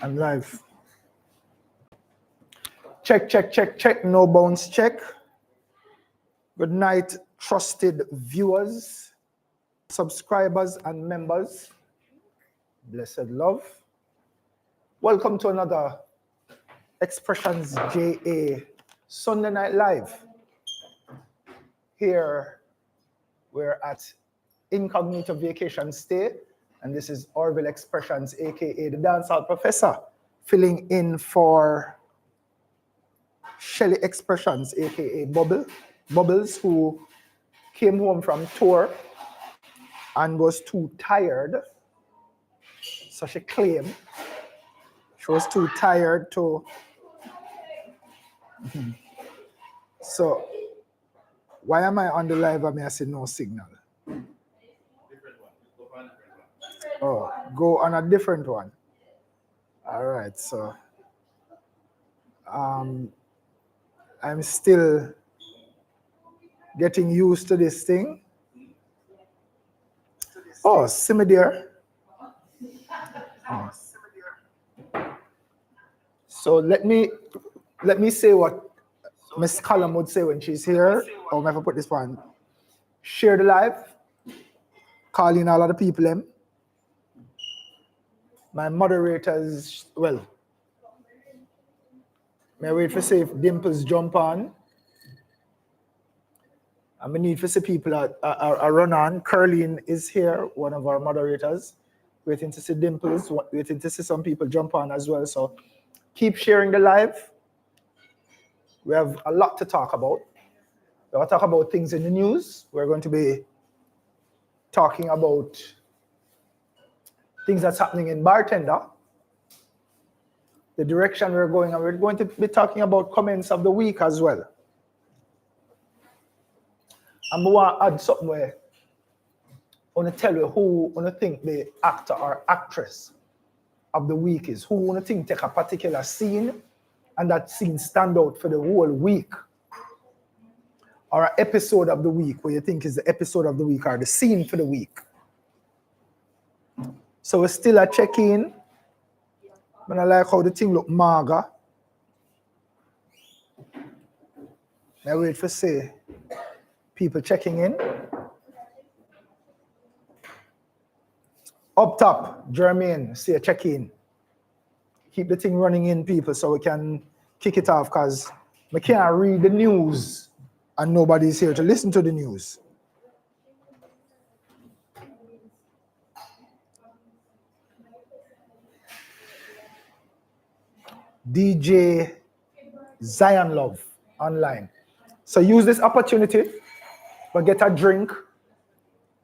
I'm live. Check, check, check, check. No bounce check. Good night, trusted viewers, subscribers, and members. Blessed love. Welcome to another Xpressionz JA Sunday Night Live. Here we're at Incognito Vacation Stay, and this is Orville Xpressionz, aka the dancehall professor, filling in for Shelly Xpressionz, aka Bubbles, who came home from tour and was too tired. So she claimed she was too tired to. So why am I on the live and I see no signal? Oh, go on a different one. All right, so I'm still getting used to this thing. Oh, see me there. Oh. So let me say what Miss Callum would say when she's here. Or if I put this one, share the live, call in all of the people in. My moderators, well, may I wait for see if Dimples jump on. And we need to see people are run on. Curleen is here, one of our moderators. Waiting to see Dimples, waiting to see some people jump on as well. So keep sharing the live. We have a lot to talk about. We're going to talk about things in the news. We're going to be talking about things that's happening in Bartender, the direction we're going, and we're going to be talking about comments of the week as well. And I want to add something where I want to tell you who I think the actor or actress of the week is. Who I want to think take a particular scene and that scene stand out for the whole week. Or an episode of the week where you think is the episode of the week or the scene for the week. So we're still at check-in. And I like how the thing look maga. I wait for say people checking in. Up top, Jermaine, say a check-in. Keep the thing running in, people, so we can kick it off because we can't read the news and nobody's here to listen to the news. DJ Zion Love online. So use this opportunity, but get a drink,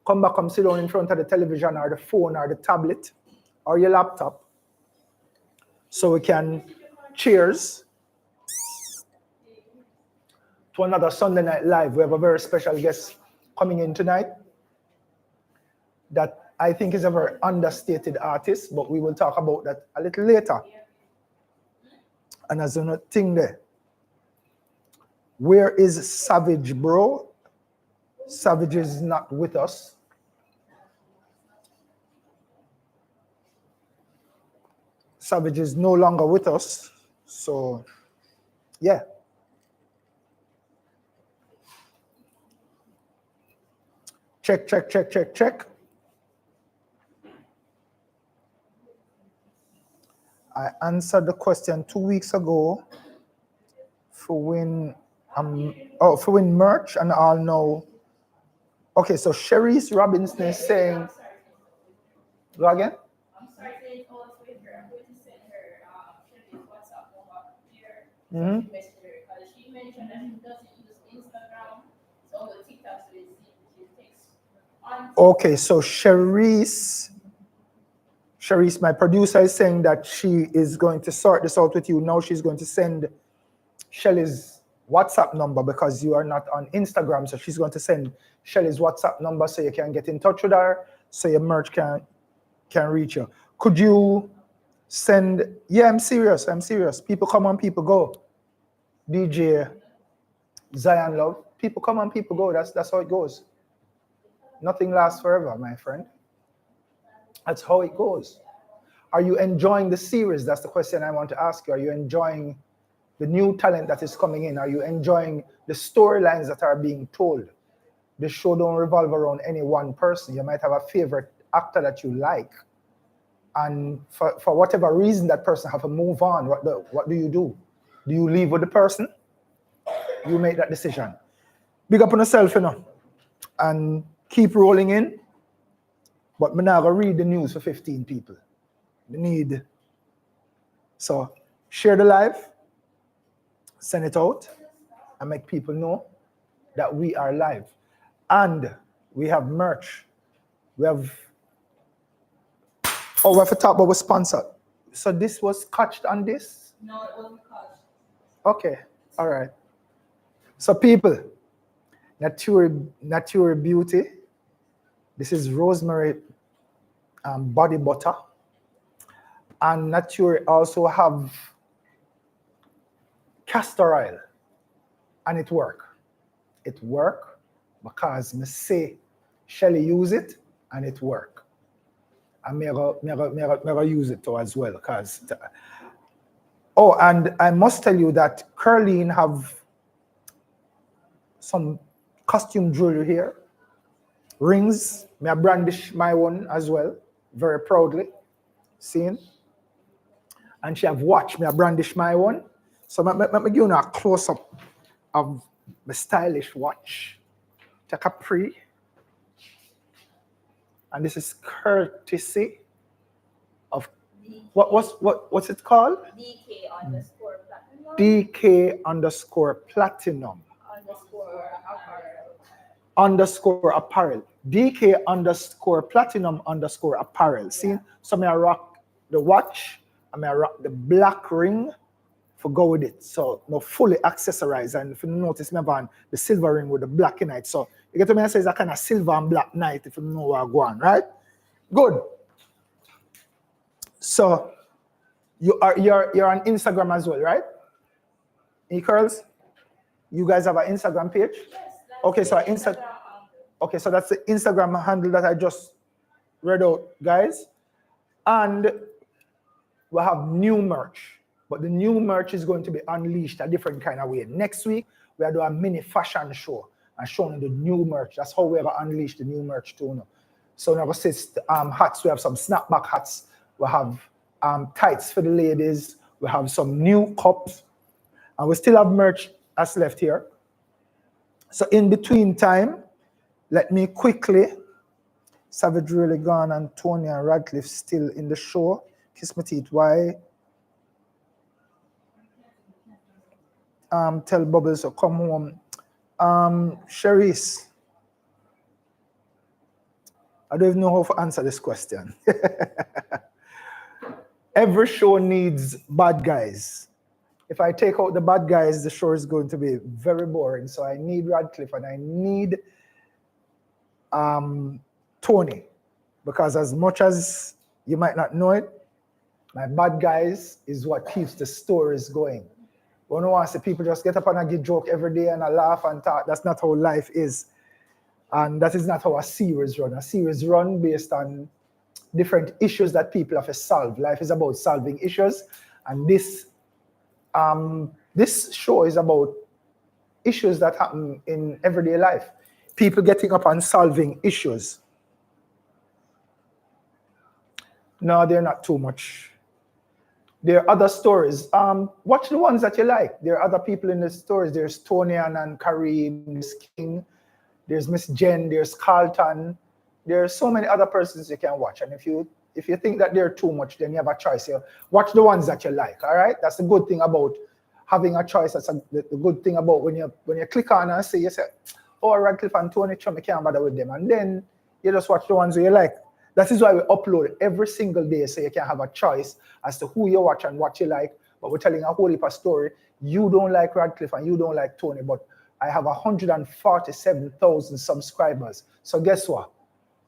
come back, come sit down in front of the television or the phone or the tablet or your laptop so we can cheers to another Sunday Night Live. We have a very special guest coming in tonight that I think is a very understated artist, but we will talk about that a little later. And as another thing there, where is Savage, bro? Savage is not with us. Savage is no longer with us. So, yeah. Check, check, check, check, check. I answered the question 2 weeks ago for win merch, and I'll know. Okay, so Cherise Robinson is saying, go again? I'm sorry, saying all with her. I'm going to send her Cherise WhatsApp number here. Because she mentioned that she doesn't use Instagram, so the TikTok, so she takes on. Okay, so Cherise, my producer, is saying that she is going to sort this out with you. Now she's going to send Shelly's WhatsApp number because you are not on Instagram. So she's going to send Shelly's WhatsApp number so you can get in touch with her, so your merch can reach you. Could you send? Yeah, I'm serious. People come and people go. DJ Zion Love. People come and people go. That's how it goes. Nothing lasts forever, my friend. That's how it goes. Are you enjoying the series? That's the question I want to ask you. Are you enjoying the new talent that is coming in? Are you enjoying the storylines that are being told? The show don't revolve around any one person. You might have a favorite actor that you like, and for whatever reason that person have to move on. What do you do? Do you leave with the person? You make that decision. Big up on yourself, and keep rolling in. But I'm not going to read the news for 15 people. So share the live, send it out, and make people know that we are live. And we have merch. We have to talk about our sponsor. So this was catched on this? No, it wasn't catched. Okay, all right. So people, Nature Beauty. This is rosemary body butter. And Nature also have castor oil. And it work. It work because me say Shelly use it and it work. And me use it too as well. And I must tell you that Curleen have some costume jewelry here. Rings. Me I brandish my one as well, very proudly. Seeing? And she have watch. Me I brandish my one. So me give you a close up of the stylish watch. Take a pre. And this is courtesy of what's it called? DK_platinum. DK_platinum. _apparel. DK_platinum_apparel. See? So I rock the watch and I rock the black ring for go with it. So no fully accessorized. And if you notice me on the silver ring with the black in it. So you get to me and say it's a kind of silver and black night if you know where I go on, right? Good. So you're on Instagram as well, right? E-Curls? You guys have an Instagram page? Yes. Okay, so okay, so that's the Instagram handle that I just read out, guys. And we have new merch. But the new merch is going to be unleashed a different kind of way. Next week, we are doing a mini fashion show and showing the new merch. That's how we're going to unleash the new merch too. So now we see hats. We have some snapback hats. We have tights for the ladies. We have some new cups. And we still have merch that's left here. So in between time, let me quickly, Savage really gone and Tony and Radcliffe still in the show. Kiss my teeth. Why? Tell Bubbles to come home. Cherise, I don't even know how to answer this question. Every show needs bad guys. If I take out the bad guys, the show is going to be very boring. So I need Radcliffe and I need Tony. Because as much as you might not know it, my bad guys is what keeps the stories going. We don't want to see people just get up and get joke every day and a laugh and talk. That's not how life is. And that is not how a series run. A series run based on different issues that people have to solve. Life is about solving issues. And this show is about issues that happen in everyday life. People getting up and solving issues. No, they're not too much. There are other stories. Watch the ones that you like. There are other people in the stories. There's Tony and Kareem, there's King, there's Miss Jen, there's Carlton. There are so many other persons you can watch. And if you think that they're too much, then you have a choice. You watch the ones that you like. All right, that's the good thing about having a choice. That's the good thing about when you click on and say, oh, Radcliffe and Tony Chum, you can't bother with them, and then you just watch the ones you like. That is why we upload every single day, so you can have a choice as to who you watch and what you like. But we're telling a whole heap of story. You don't like Radcliffe and you don't like Tony, but I have 147,000 subscribers. So guess what?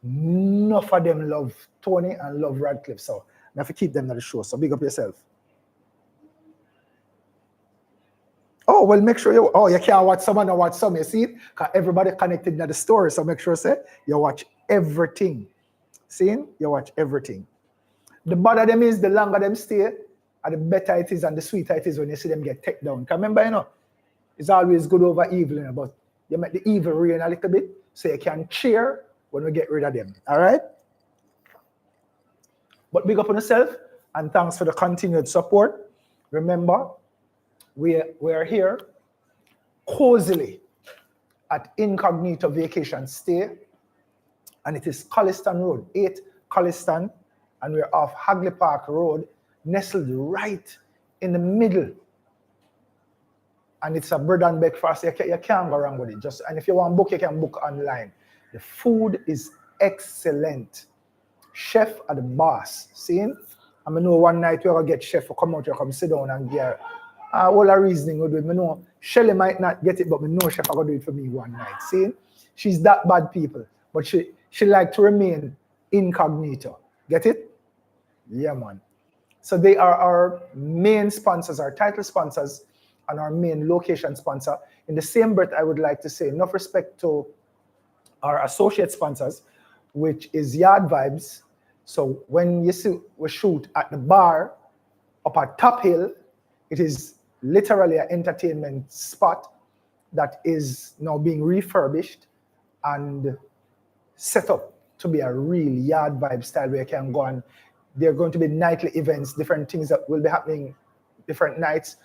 Enough of them love Tony and love Radcliffe. So I have to keep them at the show. So big up yourself. Oh, well, make sure you can't watch someone or watch some. You see it? Because everybody connected to the story. So make sure you watch everything. See? You watch everything. the better them is, the longer them stay, and the better it is and the sweeter it is when you see them get taken down. Because remember, you know, it's always good over evil, you know, but you make the evil reign a little bit so you can cheer when we get rid of them. All right? But big up on yourself and thanks for the continued support. Remember, we are here cozily at Incognito Vacation Stay, and it is Colliston Road, 8 Colliston, and we're off Hagley Park Road, nestled right in the middle. And it's a bread and breakfast. You can't go wrong with it. And if you want to book, you can book online. The food is excellent. Chef at the boss. See? I know one night we're going to get chef to come out here, come sit down and get all our reasoning we do it. I know Shelly might not get it, but I know chef are going to do it for me one night. See? She's that bad people. But she like to remain incognito. Get it? Yeah, man. So they are our main sponsors, our title sponsors, and our main location sponsor. In the same breath, I would like to say enough respect to our associate sponsors, which is Yard Vibes. So when you see we shoot at the bar up at Top Hill, it is literally an entertainment spot that is now being refurbished and set up to be a real Yard Vibe style where you can go and there are going to be nightly events, different things that will be happening different nights,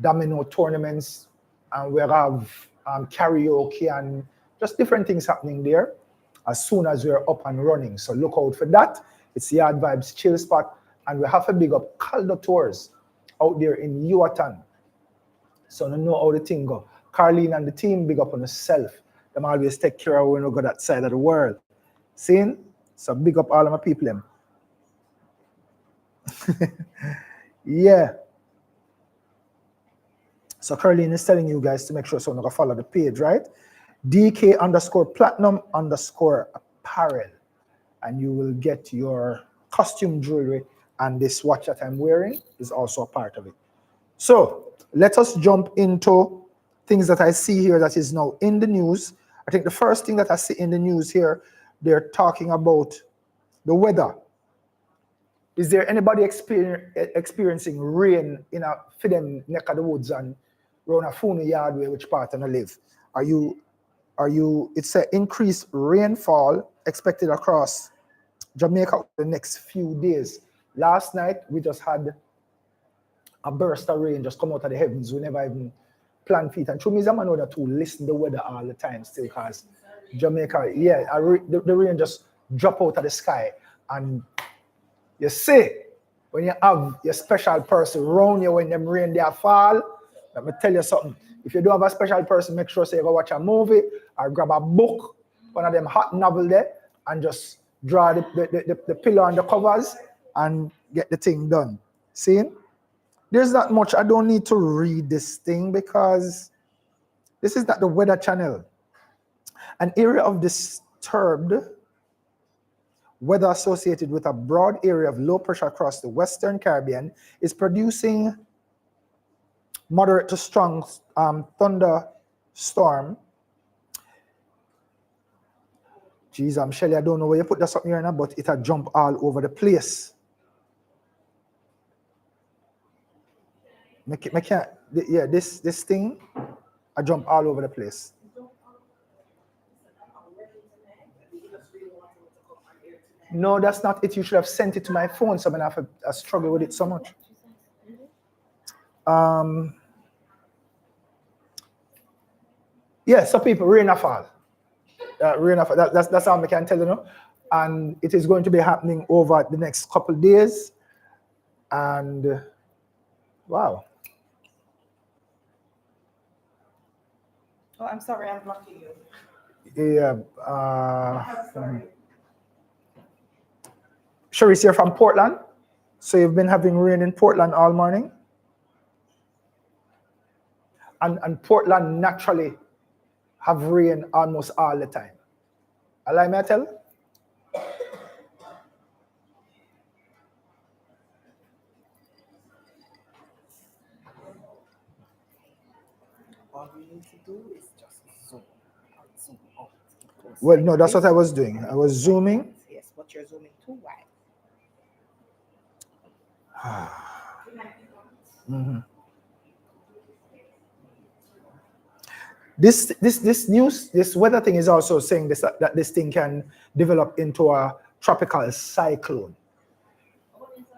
domino tournaments, and we'll have karaoke and just different things happening there as soon as we're up and running. So look out for that. It's Yard Vibes chill spot, and we have a big up Caldo Tours out there in Yuatan. So you know how the thing go. Carlene and the team, big up on yourself. Them always take care of when we go that side of the world. See? So big up all of my people them. Yeah. So Carlene is telling you guys to make sure so you can follow the page, right? DK_platinum_apparel. And you will get your costume jewelry, and this watch that I'm wearing is also a part of it. So let us jump into things that I see here that is now in the news. I think the first thing that I see in the news here, they're talking about the weather. Is there anybody experiencing rain in a for them neck of the woods and around a Funu yard where which part and I live? Are you it's an increased rainfall expected across Jamaica over the next few days. Last night we just had a burst of rain just come out of the heavens. We never even planned feet. And through me, I'm another to listen to the weather all the time still because Jamaica, yeah, the rain just drop out of the sky. And you see, when you have your special person around you when them rain there fall, let me tell you something. If you don't have a special person, make sure you go watch a movie or grab a book, one of them hot novel there, and just draw the pillow and the covers and get the thing done. See? There's not much. I don't need to read this thing because this is not the Weather Channel. An area of disturbed weather associated with a broad area of low pressure across the Western Caribbean is producing moderate to strong thunderstorm. Jeez, I'm Shelly, I don't know where you put that something here now, but it'll jump all over the place. Yeah, this thing, I jump all over the place. No, that's not it. You should have sent it to my phone, so I'm gonna have to struggle with it so much. Yeah, so people, rain a fall. That's all I can tell you now. And it is going to be happening over the next couple of days. And wow. Oh, I'm sorry, I'm blocking you. Yeah. Sharice, you're from Portland. So you've been having rain in Portland all morning. And Portland naturally have rain almost all the time. Allow me to tell? All we need to do is just zoom out. Well, no, that's what I was doing. I was zooming. Yes, but you're zooming too wide. Mhm. This weather thing is also saying that this thing can develop into a tropical cyclone.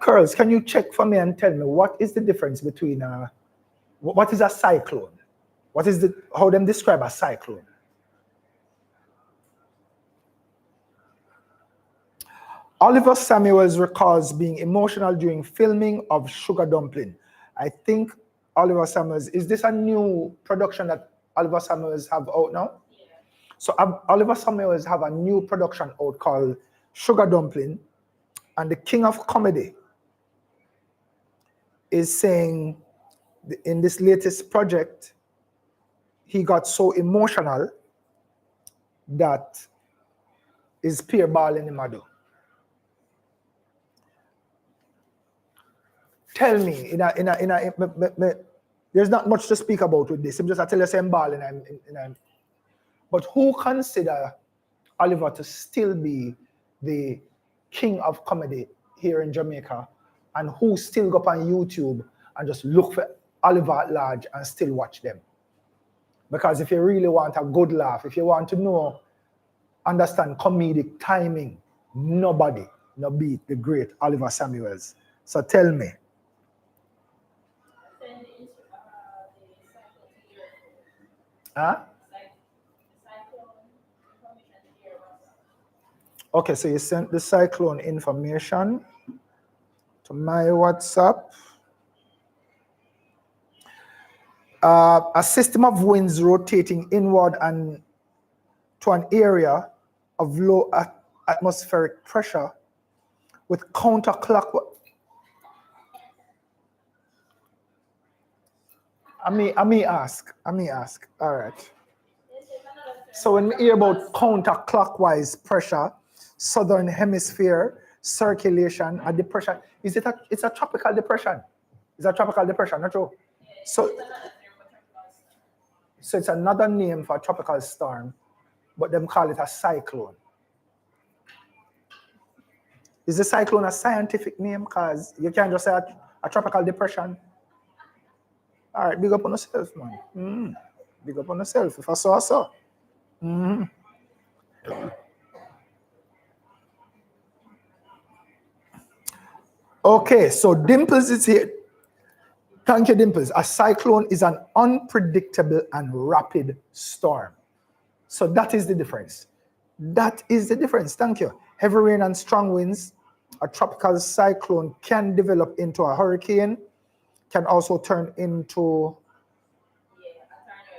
Curls, can you check for me and tell me what is the difference between what is a cyclone? What is how them describe a cyclone? Oliver Samuels recalls being emotional during filming of Sugar Dumpling. I think Oliver Samuels, is this a new production that Oliver Samuels have out now? Yeah. So Oliver Samuels have a new production out called Sugar Dumpling, and the king of comedy is saying in this latest project, he got so emotional that his peer ball in the madu. Tell me, there's not much to speak about with this. I'm just I tell you same ball but who consider Oliver to still be the king of comedy here in Jamaica, and who still go up on YouTube and just look for Oliver at large and still watch them? Because if you really want a good laugh, if you want to understand comedic timing, nobody no beat the great Oliver Samuels. So tell me. Huh? Okay, so you sent the cyclone information to my WhatsApp. A system of winds rotating inward and to an area of low atmospheric pressure with counterclockwise. I may ask. All right. So when we hear about counterclockwise pressure, southern hemisphere circulation, a depression, it's a tropical depression? It's a tropical depression, not true? So it's another name for a tropical storm, but them call it a cyclone. Is the cyclone a scientific name? Because you can't just say a tropical depression. All right, big up on yourself, man. Big up on yourself. If I saw. Okay, so Dimples is here. Thank you, Dimples. A cyclone is an unpredictable and rapid storm. So that is the difference. Thank you. Heavy rain and strong winds. A tropical cyclone can develop into a hurricane, can also turn into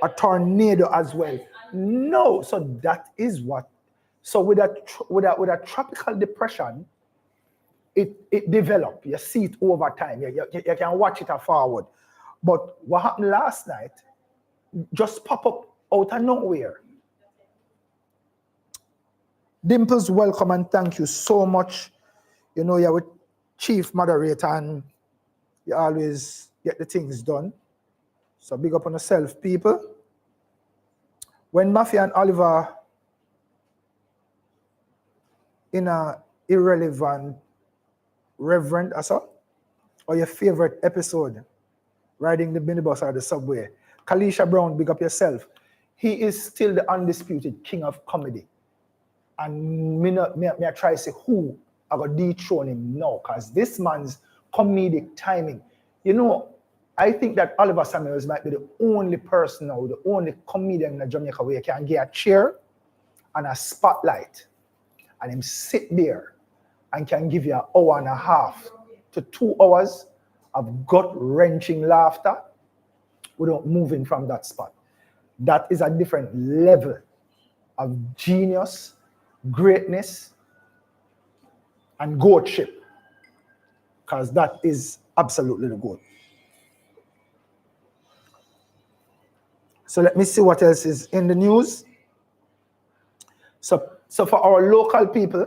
a tornado as well. No, so that is what. So with a tropical depression, it develop. You see it over time. You can watch it forward. But what happened last night just pop up out of nowhere. Dimples, welcome and thank you so much. You know, you're with chief moderator and you always get the things done. So big up on yourself, people. When Mafia and Oliver in a irrelevant reverend or your favorite episode, riding the minibus or the subway, Kalisha Brown, big up yourself. He is still the undisputed king of comedy. And me try to say who I got dethrone him now, because this man's comedic timing. You know, I think that Oliver Samuels might be the only person now, the only comedian in Jamaica where you can get a chair and a spotlight and him sit there and can give you an hour and a half to 2 hours of gut-wrenching laughter without moving from that spot. That is a different level of genius, greatness, and goatship, because that is absolutely the goat. So let me see what else is in the news. So for our local people,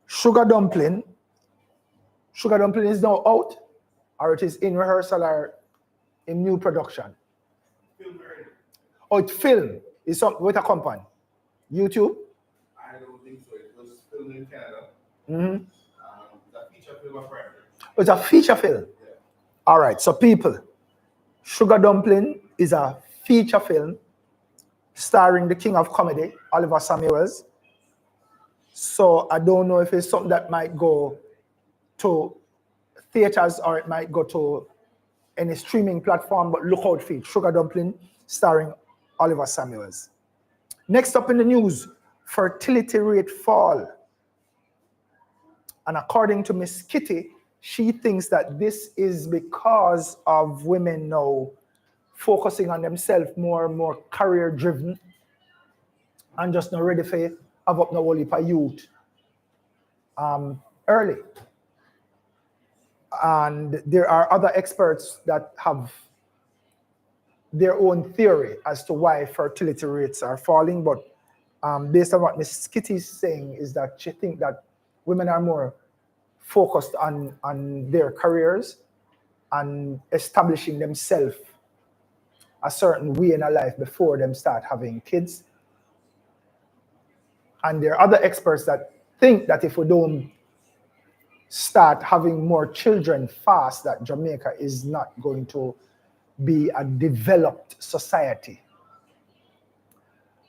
Sugar Dumpling is now out, or it is in rehearsal or in new production? Film already. Oh, it's film. It's with a company. YouTube? I don't think so. It was filmed in Canada. Mm-hmm. It's a feature film apparently. It's a feature film. All right, so people, Sugar Dumpling is a feature film starring the king of comedy, Oliver Samuels. So I don't know if it's something that might go to theaters or it might go to any streaming platform, but look out for it. Sugar Dumpling starring Oliver Samuels. Next up in the news, fertility rate fall. And according to Miss Kitty, she thinks that this is because of women now focusing on themselves more and more career driven and just not ready for have up no whole heap of youth early. And there are other experts that have their own theory as to why fertility rates are falling, but based on what Miss Kitty is saying is that she thinks that women are more focused on their careers and establishing themselves a certain way in their life before them start having kids. And there are other experts that think that if we don't start having more children fast, that Jamaica is not going to be a developed society.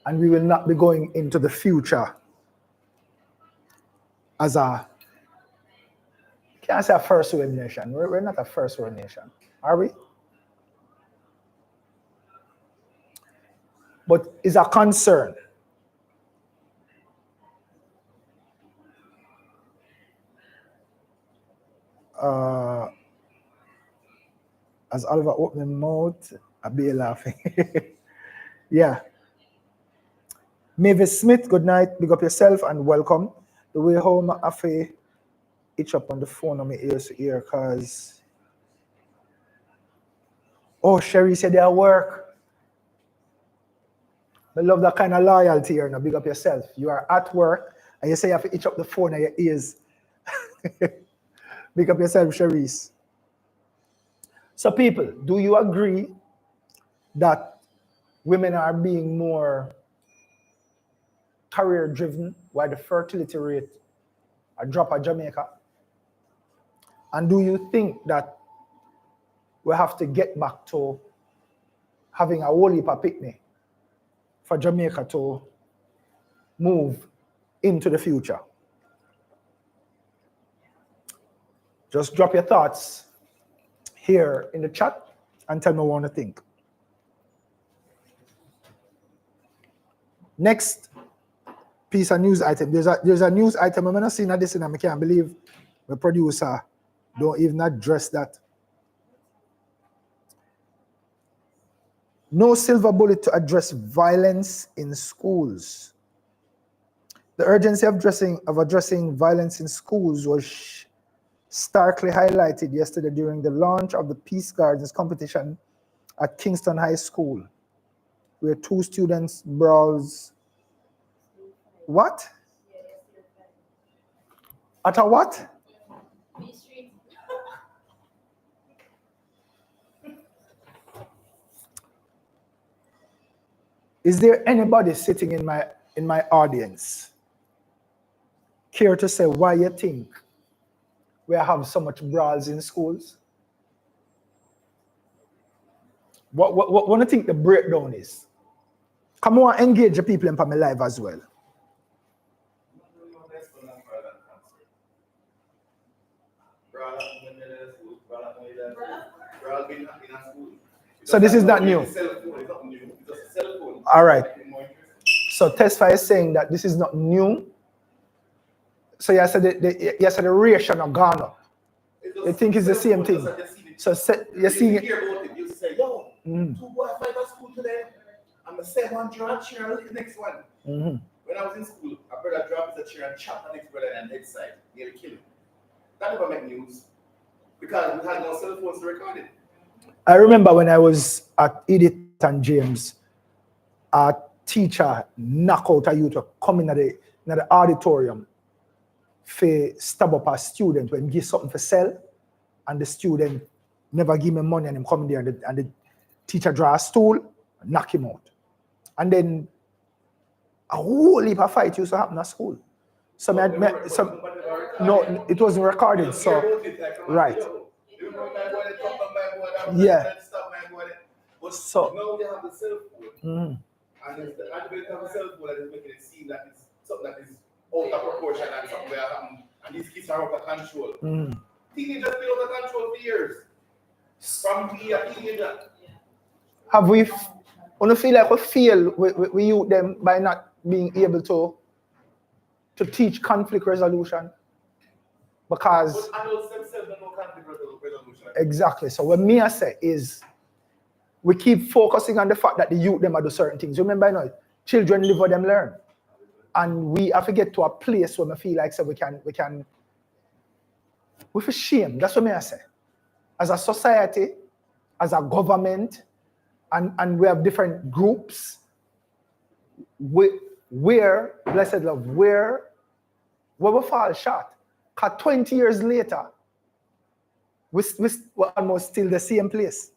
And we will not be going into the future as a, can't say a first world nation. We're not a first world nation, are we? But it's a concern. As Oliver opened his mouth, I be laughing. Yeah. Mavis Smith, good night. Big up yourself and welcome. The way home, I feel itch up on the phone on my ears to ear because, oh, Sherry said they're at work. I love that kind of loyalty here. Now, big up yourself. You are at work and you say you have to itch up the phone on your ears. Big up yourself, Cherise. So, people, do you agree that women are being more career driven while the fertility rate a drop at Jamaica? And do you think that we have to get back to having a whole heap of picnic for Jamaica to move into the future? Just drop your thoughts here in the chat and tell me what you think. Next piece of news item. There's a news item. I'm not seeing this and I can't believe the producer don't even address that. No silver bullet to address violence in schools. The urgency of addressing violence in schools was starkly highlighted yesterday during the launch of the Peace Gardens competition at Kingston High School, where two students brawls. What? At a what? Is there anybody sitting in my audience care to say why you think we have so much brawls in schools? What do you think the breakdown is? Come on, engage the people in my live as well. So this is not new. All right. So Tesfa is saying that this is not new. So you said the ratio of gone up. They think it's the same thing. So you're seeing it. You say, yo, 2 boys fight at school today. I'm the same one draw a chair, the next one. When I was in school, a brother dropped his chair and chopped the next brother on the head side, nearly killed him. That never made news because we had no cell phones to record it. I remember when I was at Edith and James, a teacher knocked out a youth to come in the auditorium for stab up a student when he give something for sell, and the student never give me money and him come there and the teacher draw a stool and knock him out. And then a whole heap of fight used to happen at school. So, no, it wasn't recorded. So, right. Yeah. So, now they have the cell phone. And it's the advent of a cell phone that is making it seem that it's something that is out of proportion and something where happened. And these kids are out of control. Teenagers been out of control for years. From being a teenager. Have we, I feel like we fail we youth them by not being able to teach conflict resolution? Because but adults themselves don't know conflict resolution. Exactly. So what me I say is we keep focusing on the fact that the youth them do certain things. Remember, children live what them learn. And we have to get to a place where we feel like so we feel shame. That's what me I say. As a society, as a government, and we have different groups where, blessed love, where we fall short. Because 20 years later, we're almost still the same place.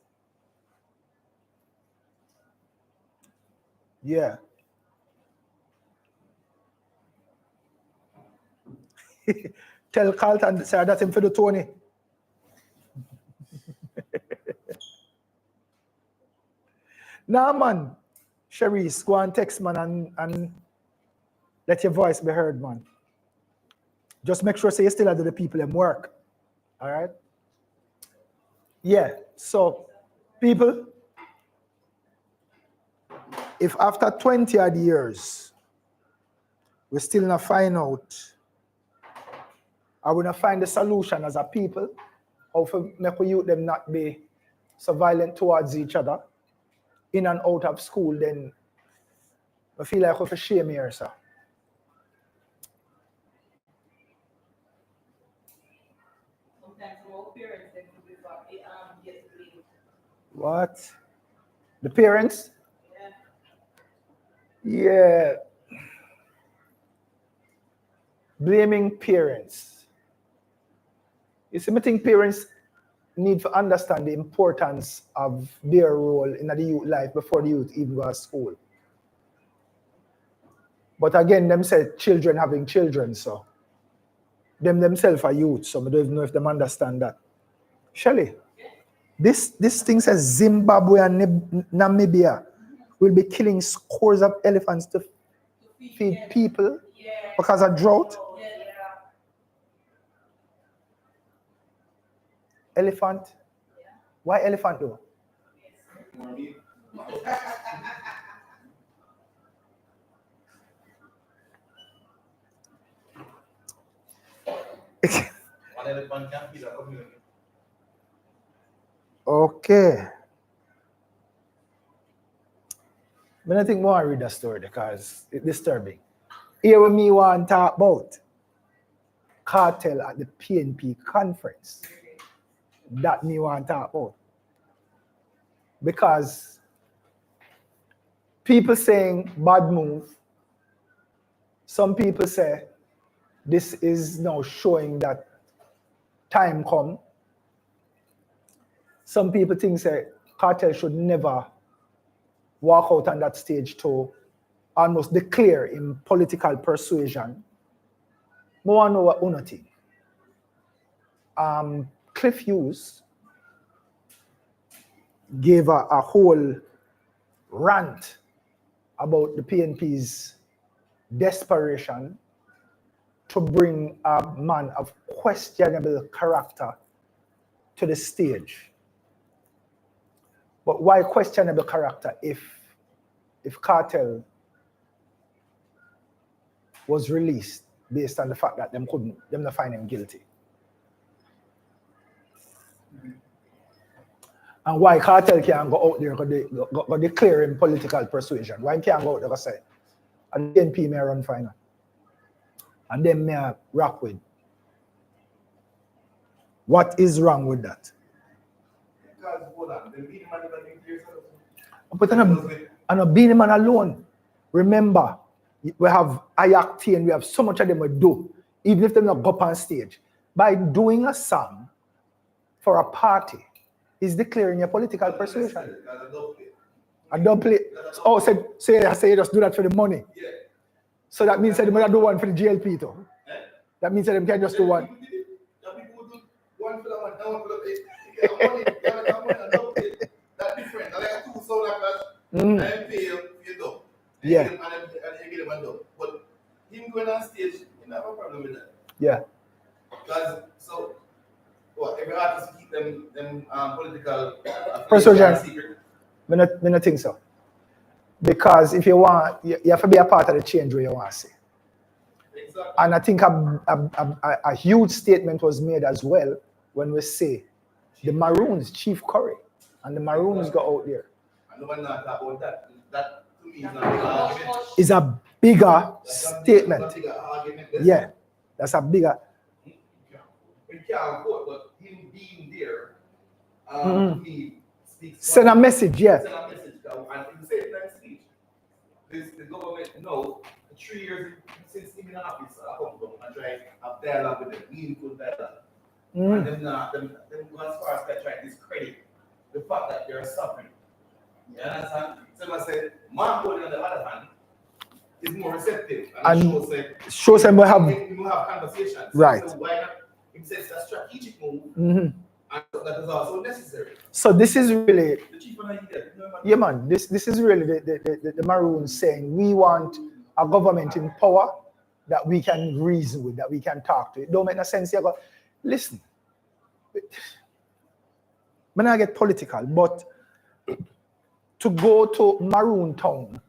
Yeah. Tell Carlton, say that's him for the Tony. Nah, man. Cherise, go and text, man, and let your voice be heard, man. Just make sure you still do the people in work. All right? Yeah. So, people, if after 20 odd years, we still not find out, or we not find the solution as a people, how to make we youth them not be so violent towards each other, in and out of school, then I feel like we have shame here, sir. Sometimes our parents get blamed. What? The parents? Yeah. Yeah. Blaming parents. You see, I think parents need to understand the importance of their role in the youth life before the youth even go to school. But again, them say children having children, so them themselves are youth, so I don't even know if them understand that. Shelley, this thing says Zimbabwe and Namibia will be killing scores of elephants to feed people because of drought. Elephant? Why elephant though? Okay. But I think more I read the story because it's disturbing. Here with me want to talk about Cartel at the PNP conference. That me want to talk about. Because people saying bad move. Some people say this is now showing that time come. Some people think say Cartel should never walk out on that stage to almost declare in political persuasion. I want to know what Uno think. Cliff Hughes gave a whole rant about the PNP's desperation to bring a man of questionable character to the stage. But why questionable character if Cartel was released based on the fact that them not find him guilty? And why Cartel can't go out there go declare in political persuasion? Why can't go out there and say, and the NP may run final? And then may rock with. What is wrong with that? Because, hold on, the beanie man never been clear. But I'm not being man alone. Remember, we have IACT and we have so much of them we do, even if they not go up on stage. By doing a song for a party, is declaring your political persuasion. A double play. Oh, say you just do that for the money. Yeah. So that means that they might do one for the GLP too. That means that they can just do one. People do one for the one, one for the pay. That's different. I like two so like that. And then pay you do. Yeah. And you get them and do. But him going on stage, you have a problem with that. Yeah. Because so what every artist keep them political Persuasion. secret. I don't think so. Because if you want, you have to be a part of the change where you want to see. Exactly. And I think a huge statement was made as well when we say the Maroons, Chief Curry, and the Maroons go out there. I know I'm not about that. That to me is not an argument. Is a bigger That's statement. a bigger argument. Yeah, that's a bigger. We can't vote, but him being there, he speaks. Send a message, yeah. Send a message. And in the same time speech, the government knows 3 years since him in office, I come down and try to have dialogue with them, meaningful dialogue. And them go as far as they try to discredit the fact that they're suffering. You understand? So I said, Maan on the other hand is more receptive and shows them we have conversations. right. So why not? It says a strategic move, and that is also necessary. So this is really, The chief one idea. yeah, man. This is really the Maroons saying we want a government in power that we can reason with, that we can talk to. It don't make no sense here. Listen, when I get political, but to go to Maroon Town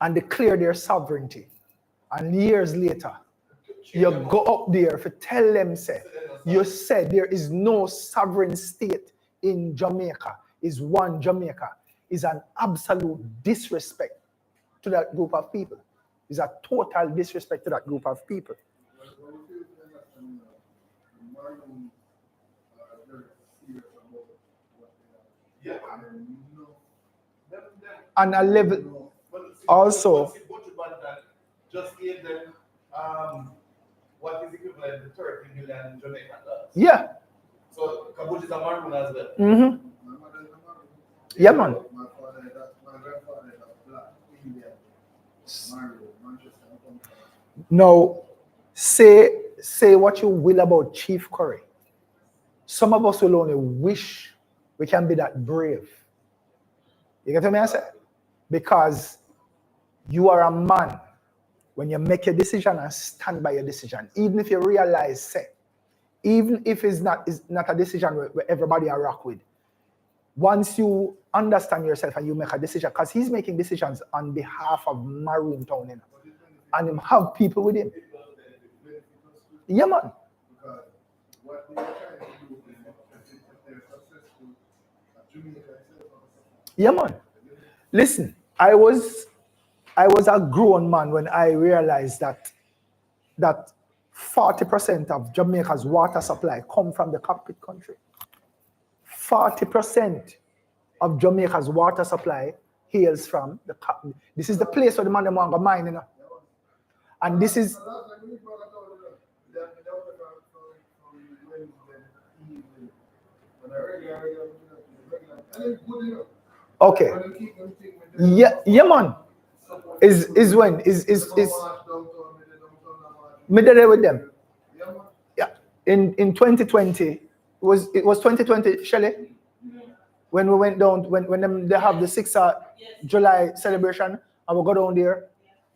and declare their sovereignty, and years later, you go up there to tell them, say, you said there is no sovereign state in Jamaica, is one Jamaica, is an absolute disrespect to that group of people. Is a total disrespect to that group of people. Yeah. And a level also. Just gave them what is equivalent to 30 million Jamaican dollars. Yeah. So Kabuch is a Maroon as well. Yeah, man. Now, say what you will about Chief Curry. Some of us will only wish we can be that brave. You get what I say? Because you are a man when you make a decision and stand by your decision, even if you realize, say, even if it's not a decision where everybody are rock with. Once you understand yourself and you make a decision, because he's making decisions on behalf of Maroon Town, you know, and him have people with him. Yeah, man. Yeah, man. Listen, I was a grown man when I realized that 40% of Jamaica's water supply come from the cockpit country. 40% of Jamaica's water supply hails from the cockpit. This is the place where the man want to mine, you know. And this is okay. Yeah, man. Is when me there with them. Yeah. In 2020, it was 2020, Shelley, when we went down when they have the 6th of July celebration, and we go down there,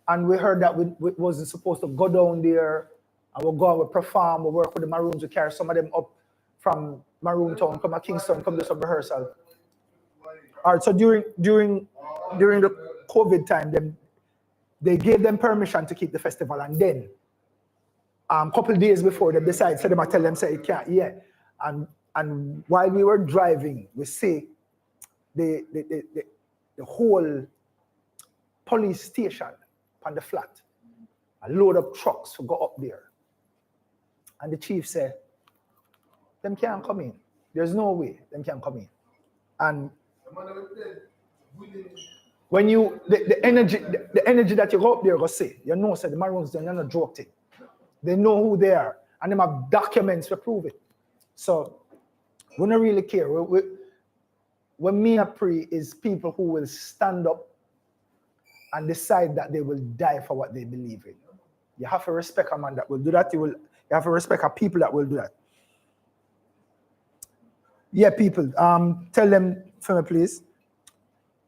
and we heard that we wasn't supposed to go down there, and we go and we perform, we work with the Maroons, we carry some of them up from Maroon Town, come to Kingston, come do some rehearsal. All right, so during the COVID time, they gave them permission to keep the festival, and then a couple of days before they decided, so they might tell them, say, it can't, yeah. And while we were driving, we see the whole police station on the flat, a load of trucks to go up there. And the chief said, them can't come in. There's no way them can come in. And when you, the energy that you go up there, go see, you know, say the Maroons, they're not a joke thing. They know who they are, and they have documents to prove it. So we don't really care. When me a pray is people who will stand up and decide that they will die for what they believe in. You have to respect a man that will do that. You have to respect a people that will do that. Yeah, people, tell them for me, please.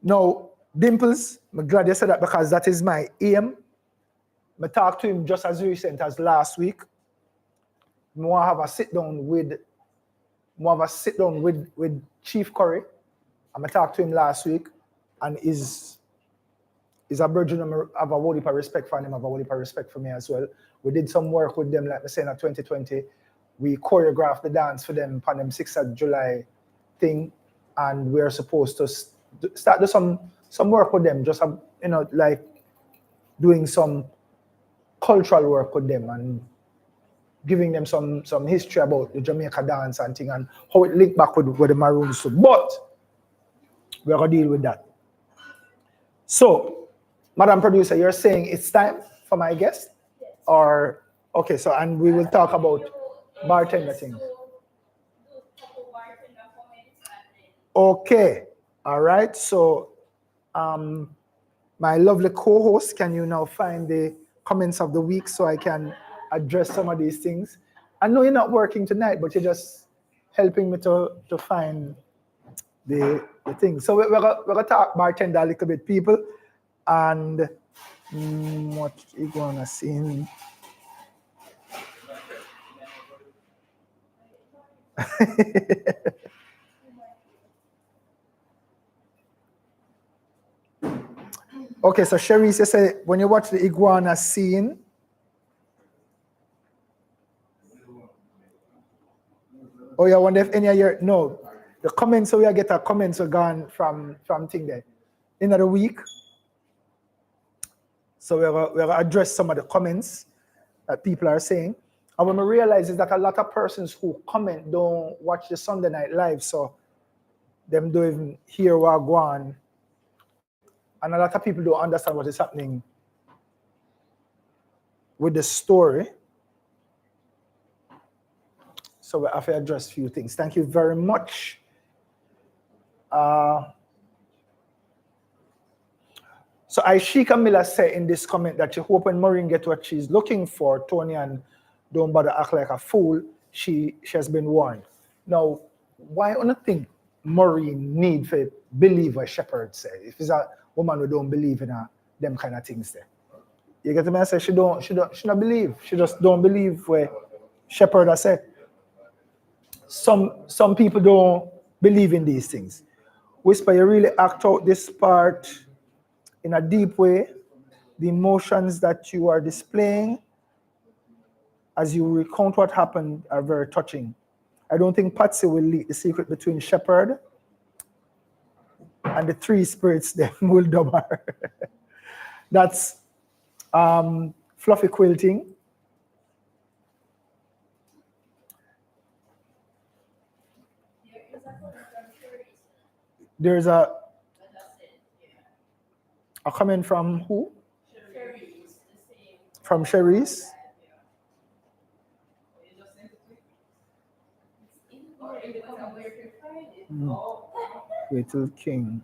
Now, Dimples, I'm glad you said that because that is my aim. I talked to him just as recent as last week. I want to have a sit down with Chief Curry. I talked to him last week, and is a virgin. I have a whole heap of respect for him. I have a whole heap of respect for me as well. We did some work with them, like I said, in 2020. We choreographed the dance for them on them 6th of July thing, and we're supposed to start do some work with them, just like doing some cultural work with them and giving them some history about the Jamaica dance and thing and how it linked back with the Maroons too. But we're gonna deal with that. So, Madam Producer, you're saying it's time for my guest? Yes. Or okay, so and we will talk about bartender things. Okay, all right. So, my lovely co-host, can you now find the comments of the week so I can address some of these things? I know you're not working tonight, but you're just helping me to find the thing. So we're gonna talk bartender a little bit, people, and what you gonna see? Okay, so Cherise, you say when you watch the iguana scene, oh, you wonder if any of your no, the comments. So we get our comments are gone from thing there in the week. So we're gonna address some of the comments that people are saying. And what we realize is that a lot of persons who comment don't watch the Sunday Night Live, so them don't even hear what go on. And a lot of people don't understand what is happening with the story. So we have to address a few things. Thank you very much. So Aishika Miller said in this comment that she hope when Maureen get what she's looking for, Tony, and don't bother act like a fool, she has been warned. Now, why on a thing Maureen need to believe what Shepherd say? If it's a woman who don't believe in them kind of things there. You get the message? She don't believe. She just don't believe what Shepherd has said. Some people don't believe in these things. Whisper, you really act out this part in a deep way. The emotions that you are displaying as you recount what happened are very touching. I don't think Patsy will leak the secret between Shepherd and the three spirits that will double her. That's fluffy quilting. There's a comment from who? From Cherise. Little King.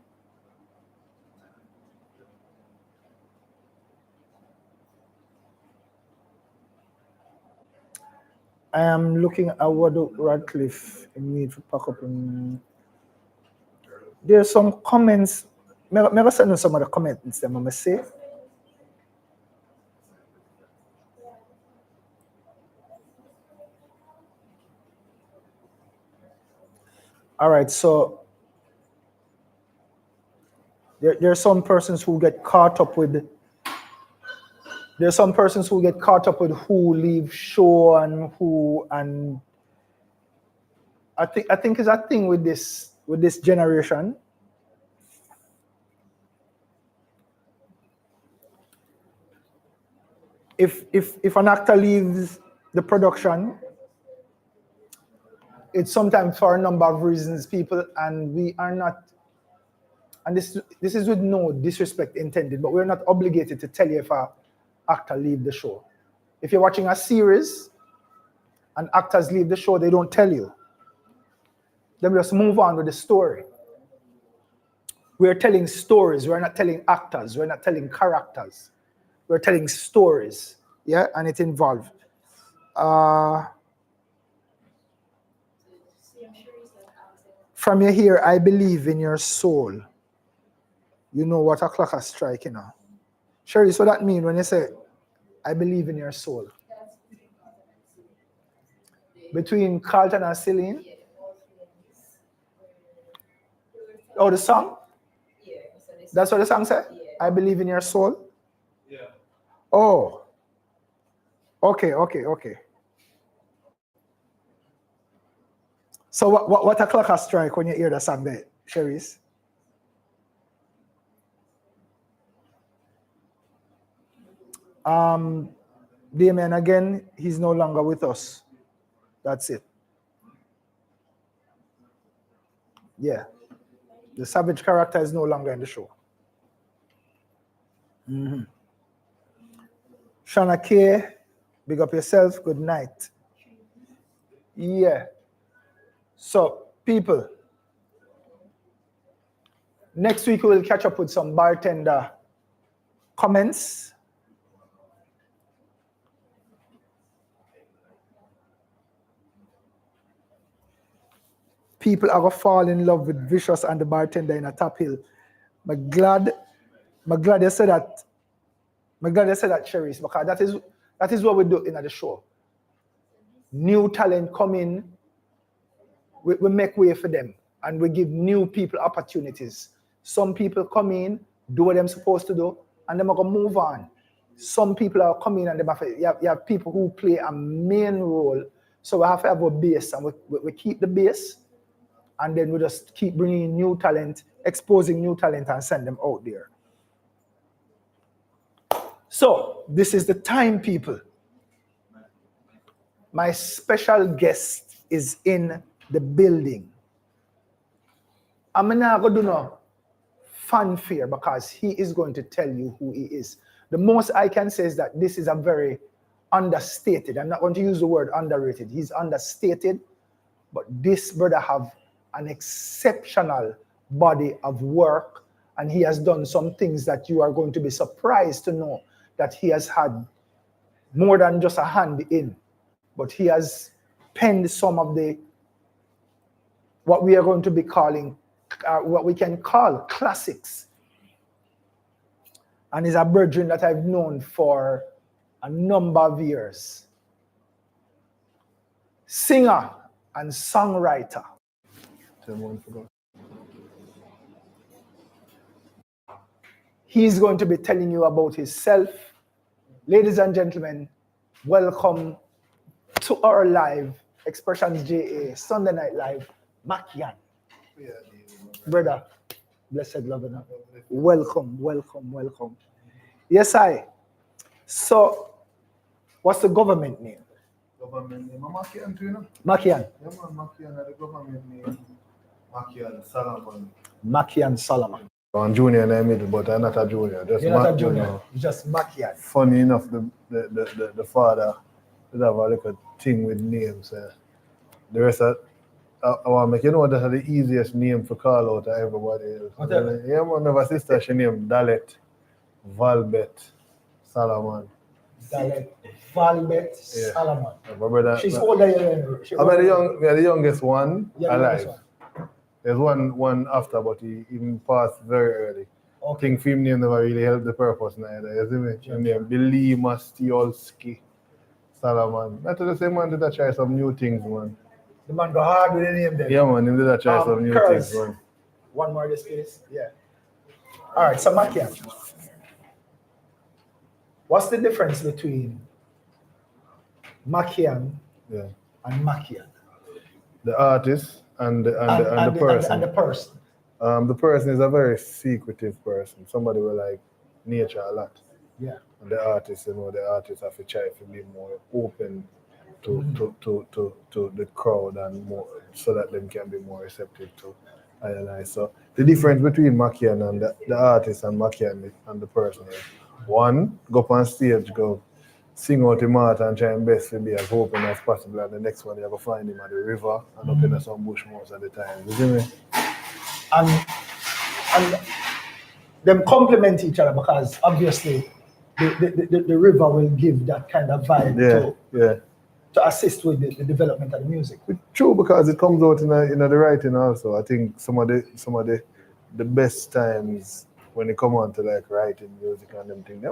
I am looking at what Radcliffe need to pack up in. There's some comments. Maybe send some of the comments them I must say. All right, so there are some persons who get caught up with. There are some persons who get caught up with who leave show and who, and I think it's a thing with this generation. If an actor leaves the production, it's sometimes for a number of reasons, people, and we are not, and this is with no disrespect intended, but we're not obligated to tell you if an actor leave the show. If you're watching a series and actors leave the show, they don't tell you. They just move on with the story. We're telling stories. We're not telling actors. We're not telling characters. We're telling stories. Yeah, and it involved. From your here, I believe in your soul. You know what a clock is striking now. Sherry, so that means when you say, I believe in your soul. Between Carlton and Celine? Oh, the song? That's what the song said? I believe in your soul? Yeah. Oh. Okay. So what a clock strike when you hear the song there, Cherise? Damien, again, he's no longer with us. That's it. Yeah. The savage character is no longer in the show. Shana K, big up yourself. Good night. Yeah. So, people, next week we'll catch up with some bartender comments. People are going to fall in love with Vicious and the bartender in a Top Hill. I'm glad you said that. I'm glad you said that, Cherise, because that is what we do in the show. New talent come in, we make way for them, and we give new people opportunities. Some people come in, do what they're supposed to do, and then we're going to move on. Some people are coming and you have people who play a main role, so we have to have a base, and we keep the base, and then we just keep bringing new talent, exposing new talent, and send them out there. So, this is the time, people. My special guest is in the building. I'm not going to do no fanfare because he is going to tell you who he is. The most I can say is that this is a very understated. I'm not going to use the word underrated. He's understated, but this brother have an exceptional body of work, and he has done some things that you are going to be surprised to know that he has had more than just a hand in, but he has penned some of the, what we are going to be calling, what we can call classics. And he's a brethren that I've known for a number of years. Singer and songwriter. He's going to be telling you about himself. Ladies and gentlemen, welcome to our live Xpressionz JA Sunday Night Live, Makian. Yeah, Brother, blessed love and welcome. Yes, So, what's the government name? Government name, Makian too, you know? Makian. Yeah, man, Makian, the government name, Makian Solomon. Makian Solomon. I'm junior in the middle, but I'm not a junior. Just You're not a Mac, junior, you know. you're just Makian. Funny enough, the father would have a little thing with names. The rest of I want to make, you know, that's the easiest name for call out to everybody else. Okay. Yeah, man, I have a sister, she named Dalet, Valbet, Solomon. Dalet, Valbet, Yeah. Solomon. My brother, She's older than you. I'm the youngest one You're the alive. youngest one. There's one after, but he even passed very early. I Okay. think film name never really helped the purpose neither. You see me? Sure. His name Billy Mastiolski Solomon. Not the same man did I try some new things, man. The man go hard with the name then. Yeah, man, him did I try some new Curls. things, man. One more this please. Yeah. All right, so Makian. What's the difference between Makian Yeah. and Makian? The artist and the person. And the person. The person is a very secretive person. Somebody will like nature a lot. Yeah. And the artist, you know, the artist have to try to be more open to the crowd and more so that them can be more receptive to I. So the difference between Makian and the artist and Makian and the person is one, go up on stage, go sing out the mat and try and best to be as open as possible, and the next one you have to find him at the river and up in some bush most of the time. You see me? And and them complement each other because obviously the river will give that kind of vibe to assist with the development of the music. True, because it comes out in the writing also. I think some of the best times when you come on to like writing music and them things.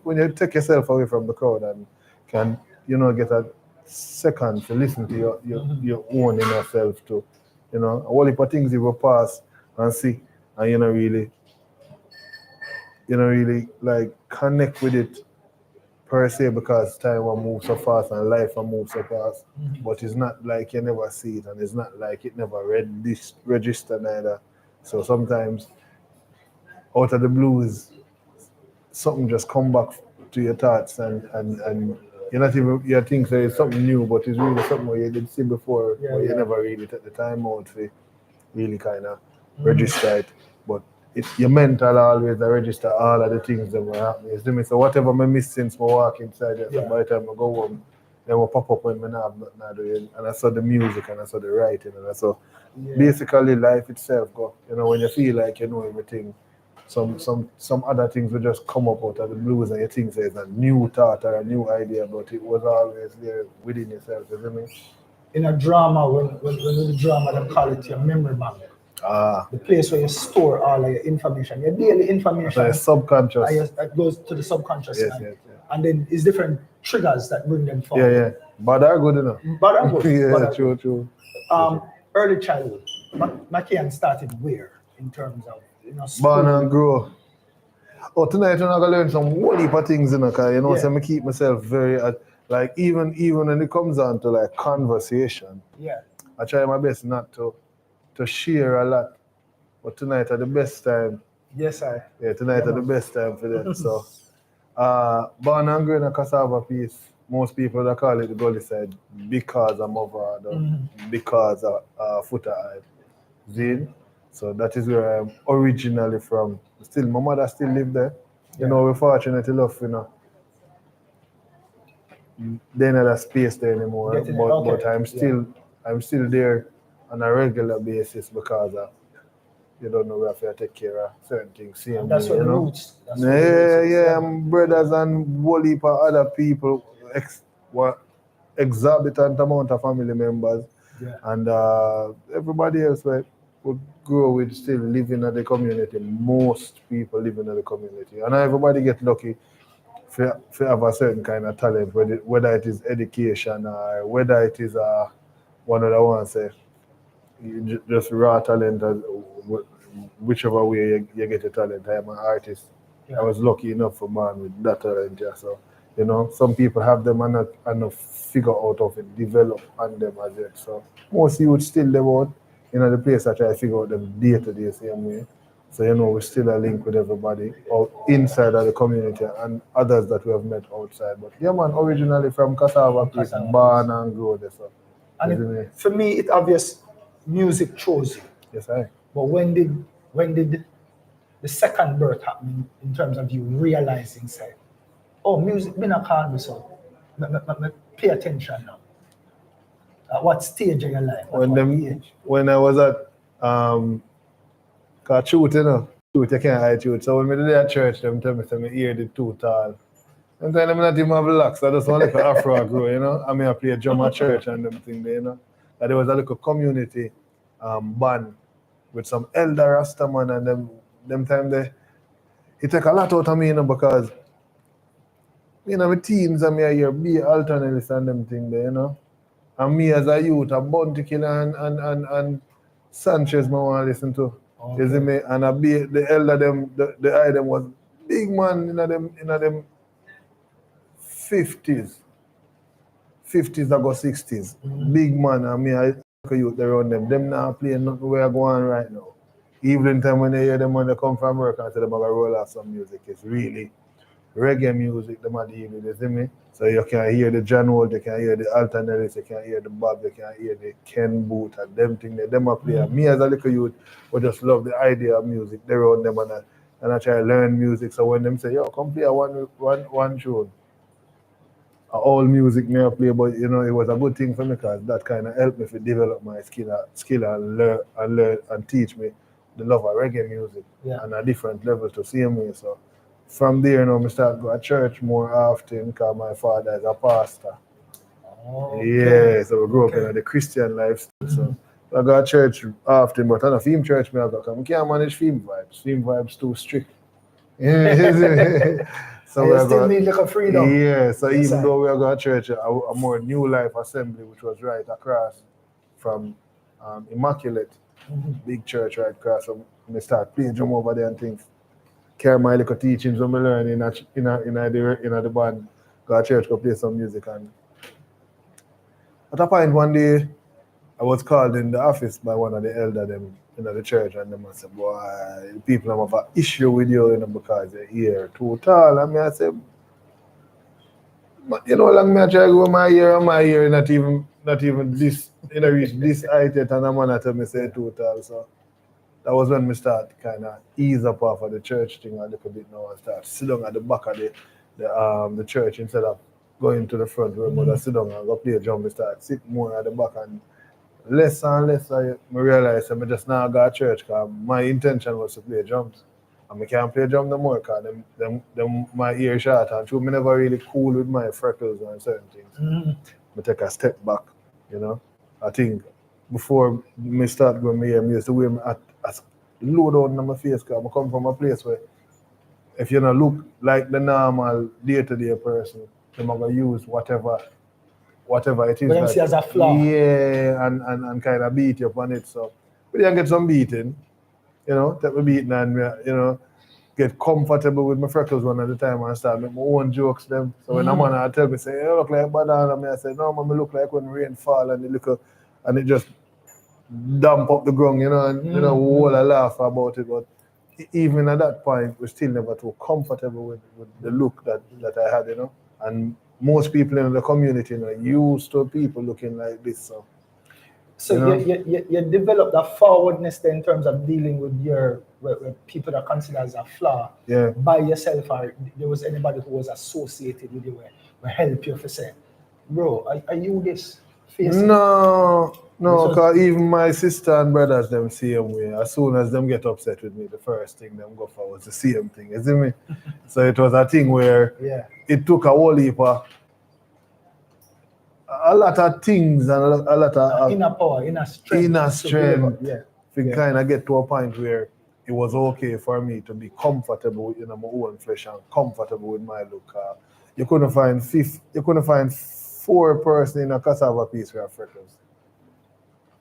When you take yourself away from the crowd and can get a second to listen to your own inner self too. A whole heap of things you will pass and see, and you don't really like connect with it per se because time will move so fast and life will move so fast. But it's not like you never see it, and it's not like it never register neither. So sometimes out of the blues, something just come back to your thoughts and you're not even you think that it's something new, but it's really something where you did see before, where you never really took the time out to really kind of register it. But your mental always register all of the things that were happening. You see me? So whatever I miss since I walk inside there, so by the time I go home, then will pop up when I have nothing to do. And I saw the music and I saw the writing and I saw basically life itself go. When you feel like you know everything, some other things will just come up out of the blues and you think there's a new thought or a new idea, but it was always there within yourself, you see me? In a drama, when the drama, they call it your memory bank. The place where you store all of your information, your daily information. So your subconscious. It goes to the subconscious mind. Yes. And then it's different triggers that bring them forward. Yeah. But they're good enough. But are good. Yeah, true. Early childhood, McKeon started where in terms of born and grow. Oh, tonight I'm gonna learn some whole heap of things, cause so I keep myself very like even when it comes down to like conversation. Yeah. I try my best not to share a lot. But tonight are the best time. Yes, I. Yeah, tonight are the best time for that. So born and grow in a cassava piece. Most people that call it the gully side because I'm over because of footer eye. Zine. So that is where I'm originally from. Still, my mother still live there. We're fortunate enough, they don't have that space there anymore. But I'm still there on a regular basis because you don't know where to take care of certain things. That's what the roots. Brothers and whole heap of other people, exorbitant amount of family members, and everybody else would grow with still living in the community. Most people living in the community, and everybody get lucky for have a certain kind of talent, whether it is education or whether it is one of the ones say just raw talent, whichever way you get a talent. I am an artist. I was lucky enough for Maan with that talent. So some people have them and not figure out of it, develop on them as yet. So most youth still live out the place I try to figure out them day to day same way. So we're still a link with everybody out inside of the community and others that we have met outside. But man, originally from Cassava Place, born and grow there. So for me, it's obvious music chose you. Yes, I. But when did the second birth happen in terms of you realizing, say, oh, music been a call me, so pay attention now. At what stage of your life? When I was at cause truth, you can't hide truth. So when we did at church, them tell me my ear did too tall. And then I'm not even have locks, I just want like an afro grow, I mean I play drum at church and them thing there, And there was a little community band with some elder Rastaman and them time there. It take a lot out of me, because with teams and me I hear be alternatives and them thing there, And me as a youth, a Bounty Killer and Sanchez I want to listen to. Okay. You see me? And the elder them, the eye them was big man in them 50s I go 60s. Big man, and me I look at youth around them. Them now playing nothing where I go on right now. Evening time when they hear them when they come from work and say them are gonna roll out some music. It's really reggae music them are dealing with, you see me? So you can hear the John Holt, you can hear the Alternatives, you can hear the Bob, you can hear the Ken Boot and them thing that them are playing. Me as a little youth would just love the idea of music. They around them and I try to learn music. So when them say, yo, come play one tune. All music may I play, but it was a good thing for me because that kind of helped me to develop my skill and learn and teach me the love of reggae music Yeah. on a different level to see me. So from there, I start going to church more often because my father is a pastor. Yeah, so we grew up in the Christian lifestyle. So I go to church often, but on a theme church, I can't manage theme vibes. Theme vibes too strict. So you still need little freedom. Yeah, so Yes, even though we are going to church, a more New Life Assembly, which was right across from Immaculate, big church right across. So I start playing drum over there and things. Carry my little teachings when I learn in the band. Go to church, go play some music. And at a point one day, I was called in the office by one of the elder them in the church, and them said, boy, people have an issue with you, because your ear too tall. And I said, but long me I try to go my ear not even this, reach this height yet, and a man tell me say too tall. So that was when we start kind of ease up off of the church thing a little bit now and start sit down at the back of the church instead of going to the front room, but I sit down and go play drum. We start sit more at the back, and less and less I realize I just now go to church because my intention was to play drums. And I can't play drum no more because them my ear short, and true, me never really cool with my freckles and certain things. I take a step back, I think before me start going my ear, I used to wear my low down on my face because I come from a place where if you don't look like the normal day-to-day person, they're going to use whatever it is. But see as a flaw. Yeah, and kind of beat you up on it. So we didn't get some beating, take me beating and get comfortable with my freckles one at the time and start make my own jokes them. So when a man tell me, say, you look like Badana, I say, no man, I look like when rain fall and it just damp up the ground, and whole I laugh about it. But even at that point, we're still never too comfortable with the look that I had, And most people in the community used to people looking like this. So you developed a forwardness there in terms of dealing with with people that consider as a flaw by yourself, or there was anybody who was associated with you where help you for say, bro, are you this? No, because even my sister and brothers them same way. As soon as them get upset with me, the first thing them go for was the same thing, you see me? So it was a thing where it took a whole heap of a lot of things and a lot of inner power, inner strength. To kind of get to a point where it was okay for me to be comfortable in my own flesh and comfortable with my look. You couldn't find 4 persons in a cassava piece with freckles.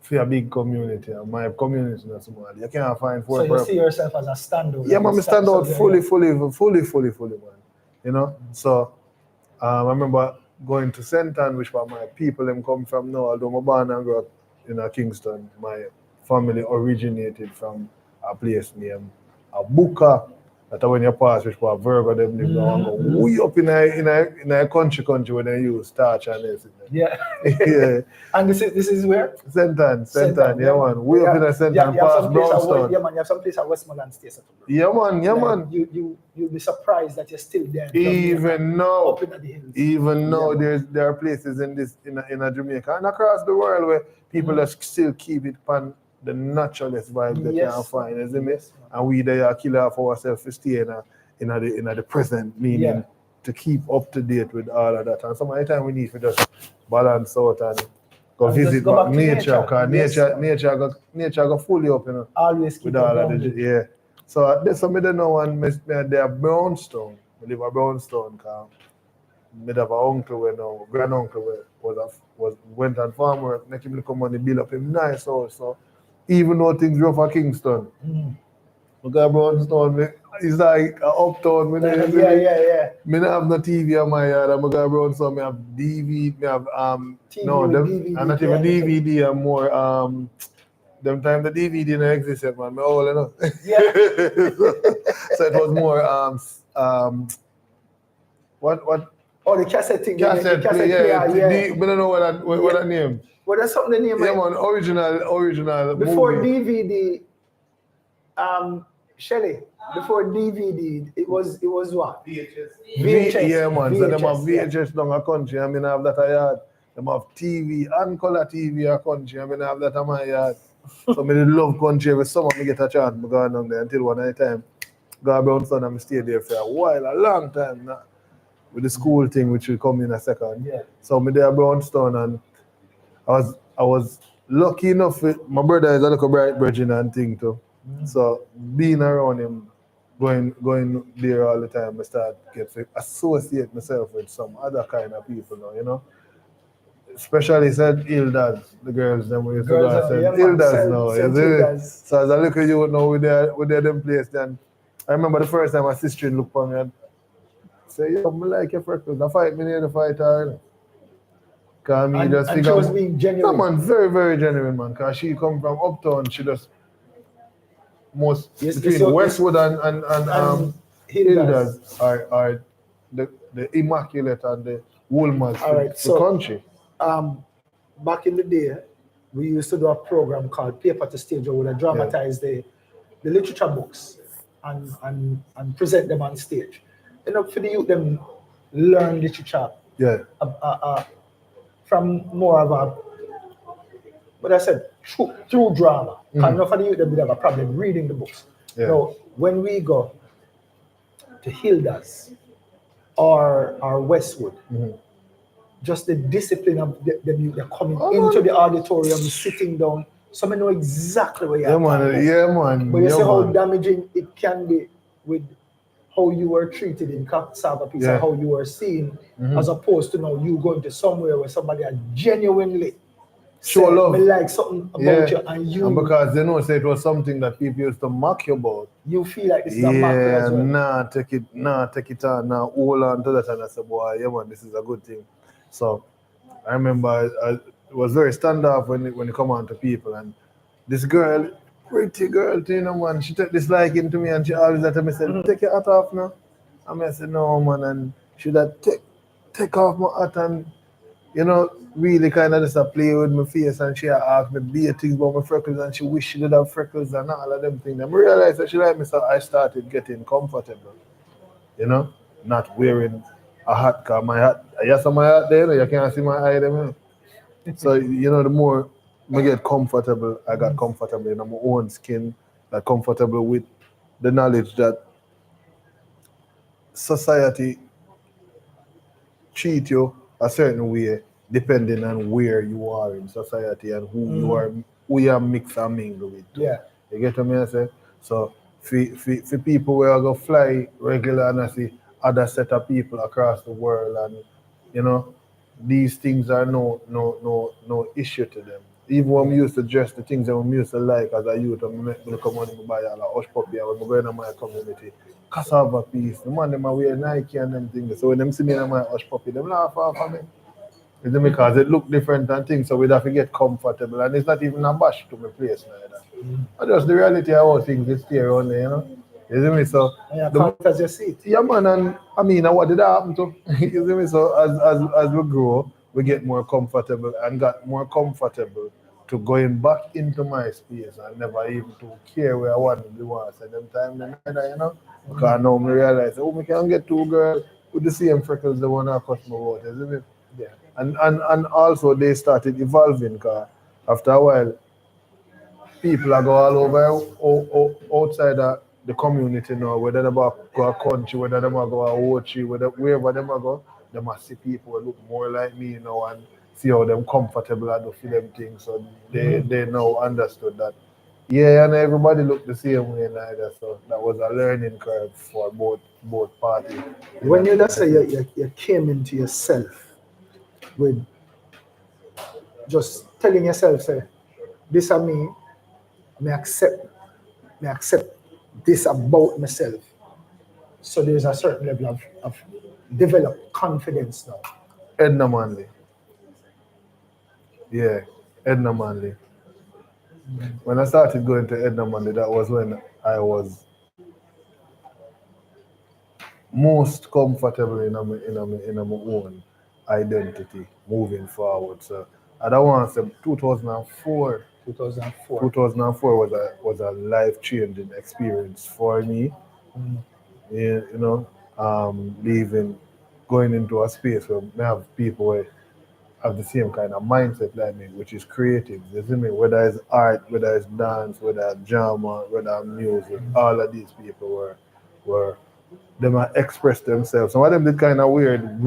For a big community, and my community is not small. You can't find 4 persons. So you see yourself as a standout? Yeah, man, I stand out fully, man. So I remember going to St. Ann, which where my people them come from now, although my born and grew up in Kingston. My family originated from a place named Abuka. That when you pass, which was Virgo, them live now and go way up in a country where they use starch and everything. Yeah. And this is where? St. Ann, yeah man. Way up in a St. Ann, past Brownstone. Yeah man, you have some place at Westmoreland Station. Yeah man. You'll be surprised that you're still there. Even now, up in the hills. Even now, there are places in Jamaica and across the world where people that still keep it on the naturalist vibe that you can find, isn't it? And we there kill off ourselves to stay in the present, meaning to keep up to date with all of that. And some of the time we need to just balance out and go visit nature, because nature go fully up, Always keep with all of the So there's somebody that know one they are Brownstone. We live at Brownstone because I have an uncle grand uncle went on farm work, make him look money, build up him nice house. So even though things rough at Kingston, we got Brownstone, it's like an uptown. Me don't have no TV on my yard, and I got Brownstone, I have DVD, I have DVD, and not even DVD, and more them time the DVD didn't exist yet, man. Me old enough. So it was more what? Oh, the cassette thing. Cassette player. I don't know what that name. Well, that's something the name. Yeah, man. Original. Before movie. DVD, Shelly. Before DVD, it was what? VHS. Yeah, man. So them have VHS, VHS down a country. I mean, I have that a yard. Them have TV and color TV a country. I mean, I have that on my yard. So I love country every summer. I get a chance. I go down there until one time. Go Brownstown and I stay there for a while, a long time now. With the school thing, which will come in a second. Yeah. So I there Brownstown and I was lucky enough with my brother is a little bright virgin and thing too. So being around him, going there all the time, I start get to associate myself with some other kind of people now, you know. Especially said Hildas, the girls them we used to go and said Hildas now. You see? So as I look at you now with their them place then I remember the first time my sister looked for me and say, yo, I like your freckles. I fight me near the fight already. Cause me just and she was being genuine. No man, very, very genuine man. Cause she come from uptown, she just between Westwood and Hildas are the immaculate and the Woolmans the country. Back in the day, we used to do a program called Paper to Stage where we would dramatize the literature books and present them on stage. You know, for the youth, them learn literature. Yeah. From more of a, but I said, through drama. Because enough of the youth, them would have a problem reading the books. Yeah. So when we go to Hildas or Westwood, just the discipline of them youth, they're coming into the auditorium, sitting down. So I know exactly where you're at. Yeah, man. But you see how damaging it can be with how you were treated in Cassava Piece and how you were seen, as opposed to now you going to somewhere where somebody are genuinely show love. Me like something about you and you. And because they know say it was something that people used to mock you about. You feel like this is a mock as well. Take it on, hold on to that and I said, boy, yeah man, this is a good thing. So I remember it was very standoff when it come on to people and this girl, pretty girl, you know, man, she took this liking to me and she always said to me, take your hat off now. And I said, no, man, and she would take off my hat and, you know, really kind of just play with my face and she asked me be things about my freckles and she wished she did have freckles and all of them things. And I realized that she liked me, so I started getting comfortable, you know, not wearing a hat, because my hat, yes, my hat there, you can't see my eye there. So, you know, the more I get comfortable, I got comfortable in my own skin, like comfortable with the knowledge that society treat you a certain way depending on where you are in society and who you are mix and mingle with. Yeah. You get what I say? So for people where I go fly regular and I see other set of people across the world and you know, these things are no issue to them. Even when we used to dress the things that we used to like as a youth, and we come on and buy a hush puppy and we go in my community. Cassava piece, the man them wear Nike and them things. So when them see me in my hush puppy, them laugh off of me. It's because it look different and things, so we'd have to get comfortable and it's not even a bash to my place neither. But just the reality of how things is here around there, you know. You see me? So as you see it. Yeah man, and I mean what did that happen to? You see me? So as we grow, we get more comfortable and got more comfortable to going back into my space and never even to care where I want to do and them time neither, you know. Because now I realize we can get two girls with the same freckles the one I cut my out, you see me? Yeah. And also they started evolving because after a while people are go all over outside the community now, whether they go a country, whether they go a Ochi, wherever they go, they must see people who look more like me now and see how them comfortable and do for them things. So they now understood that and everybody look the same way neither. So that was a learning curve for both parties. When you just say you came into yourself with just telling yourself, say, this is me, I accept this about myself. So there's a certain level of developed confidence now. Edna Manley. Yeah, Edna Manley. When I started going to Edna Manley, that was when I was most comfortable in my own identity moving forward. So I don't want to say 2004 was a life-changing experience for me. You know, leaving, going into a space where I have people where have the same kind of mindset like me, which is creative. You see me? Whether it's art, whether it's dance, whether it's drama, whether it's music, all of these people were them express themselves. Some of them did kind of weird,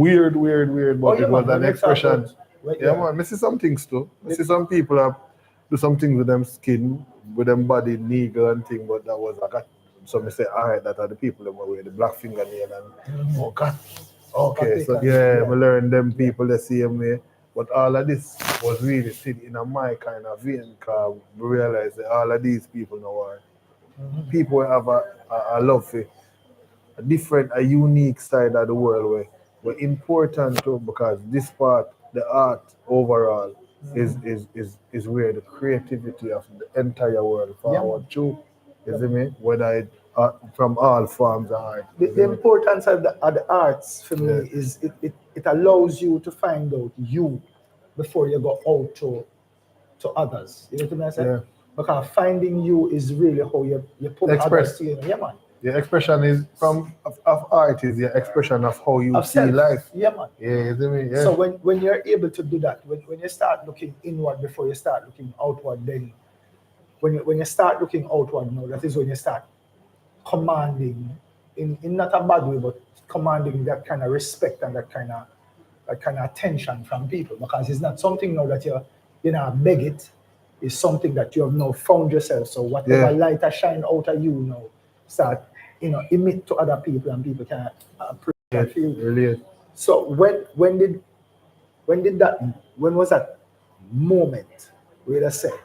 but it was an expression. Yeah, man. I see some things too. I see some people have do some things with them skin, with them body, niggle and thing, but that was like, so I say, all right, that are the people that wear the black fingernail and, oh God. Okay, so yeah, we learn them people the same way. But all of this was really still in my kind of vein because we realized that all of these people now are people who have a love for a different, a unique side of the world where were important too because this part, the art overall, is where the creativity of the entire world forward to. You see me? Whether it from all forms of art. The importance of the arts for me is it allows you to find out you before you go out to others. You know what I'm saying? Yeah. Because finding you is really how you put others together. Yeah, man. Your expression is of art is your expression of how you see life. Yeah, man. Yeah, you see me? Yeah. So when you're able to do that, when you start looking inward before you start looking outward, then when you start looking outward now, that is when you start commanding in not a bad way, but commanding that kind of respect and that kind of attention from people, because it's not something now that you know beg it. It's something that you have now found yourself. So whatever light that shine out of you now start emit to other people, and people can appreciate you. Really. So when was that moment where I said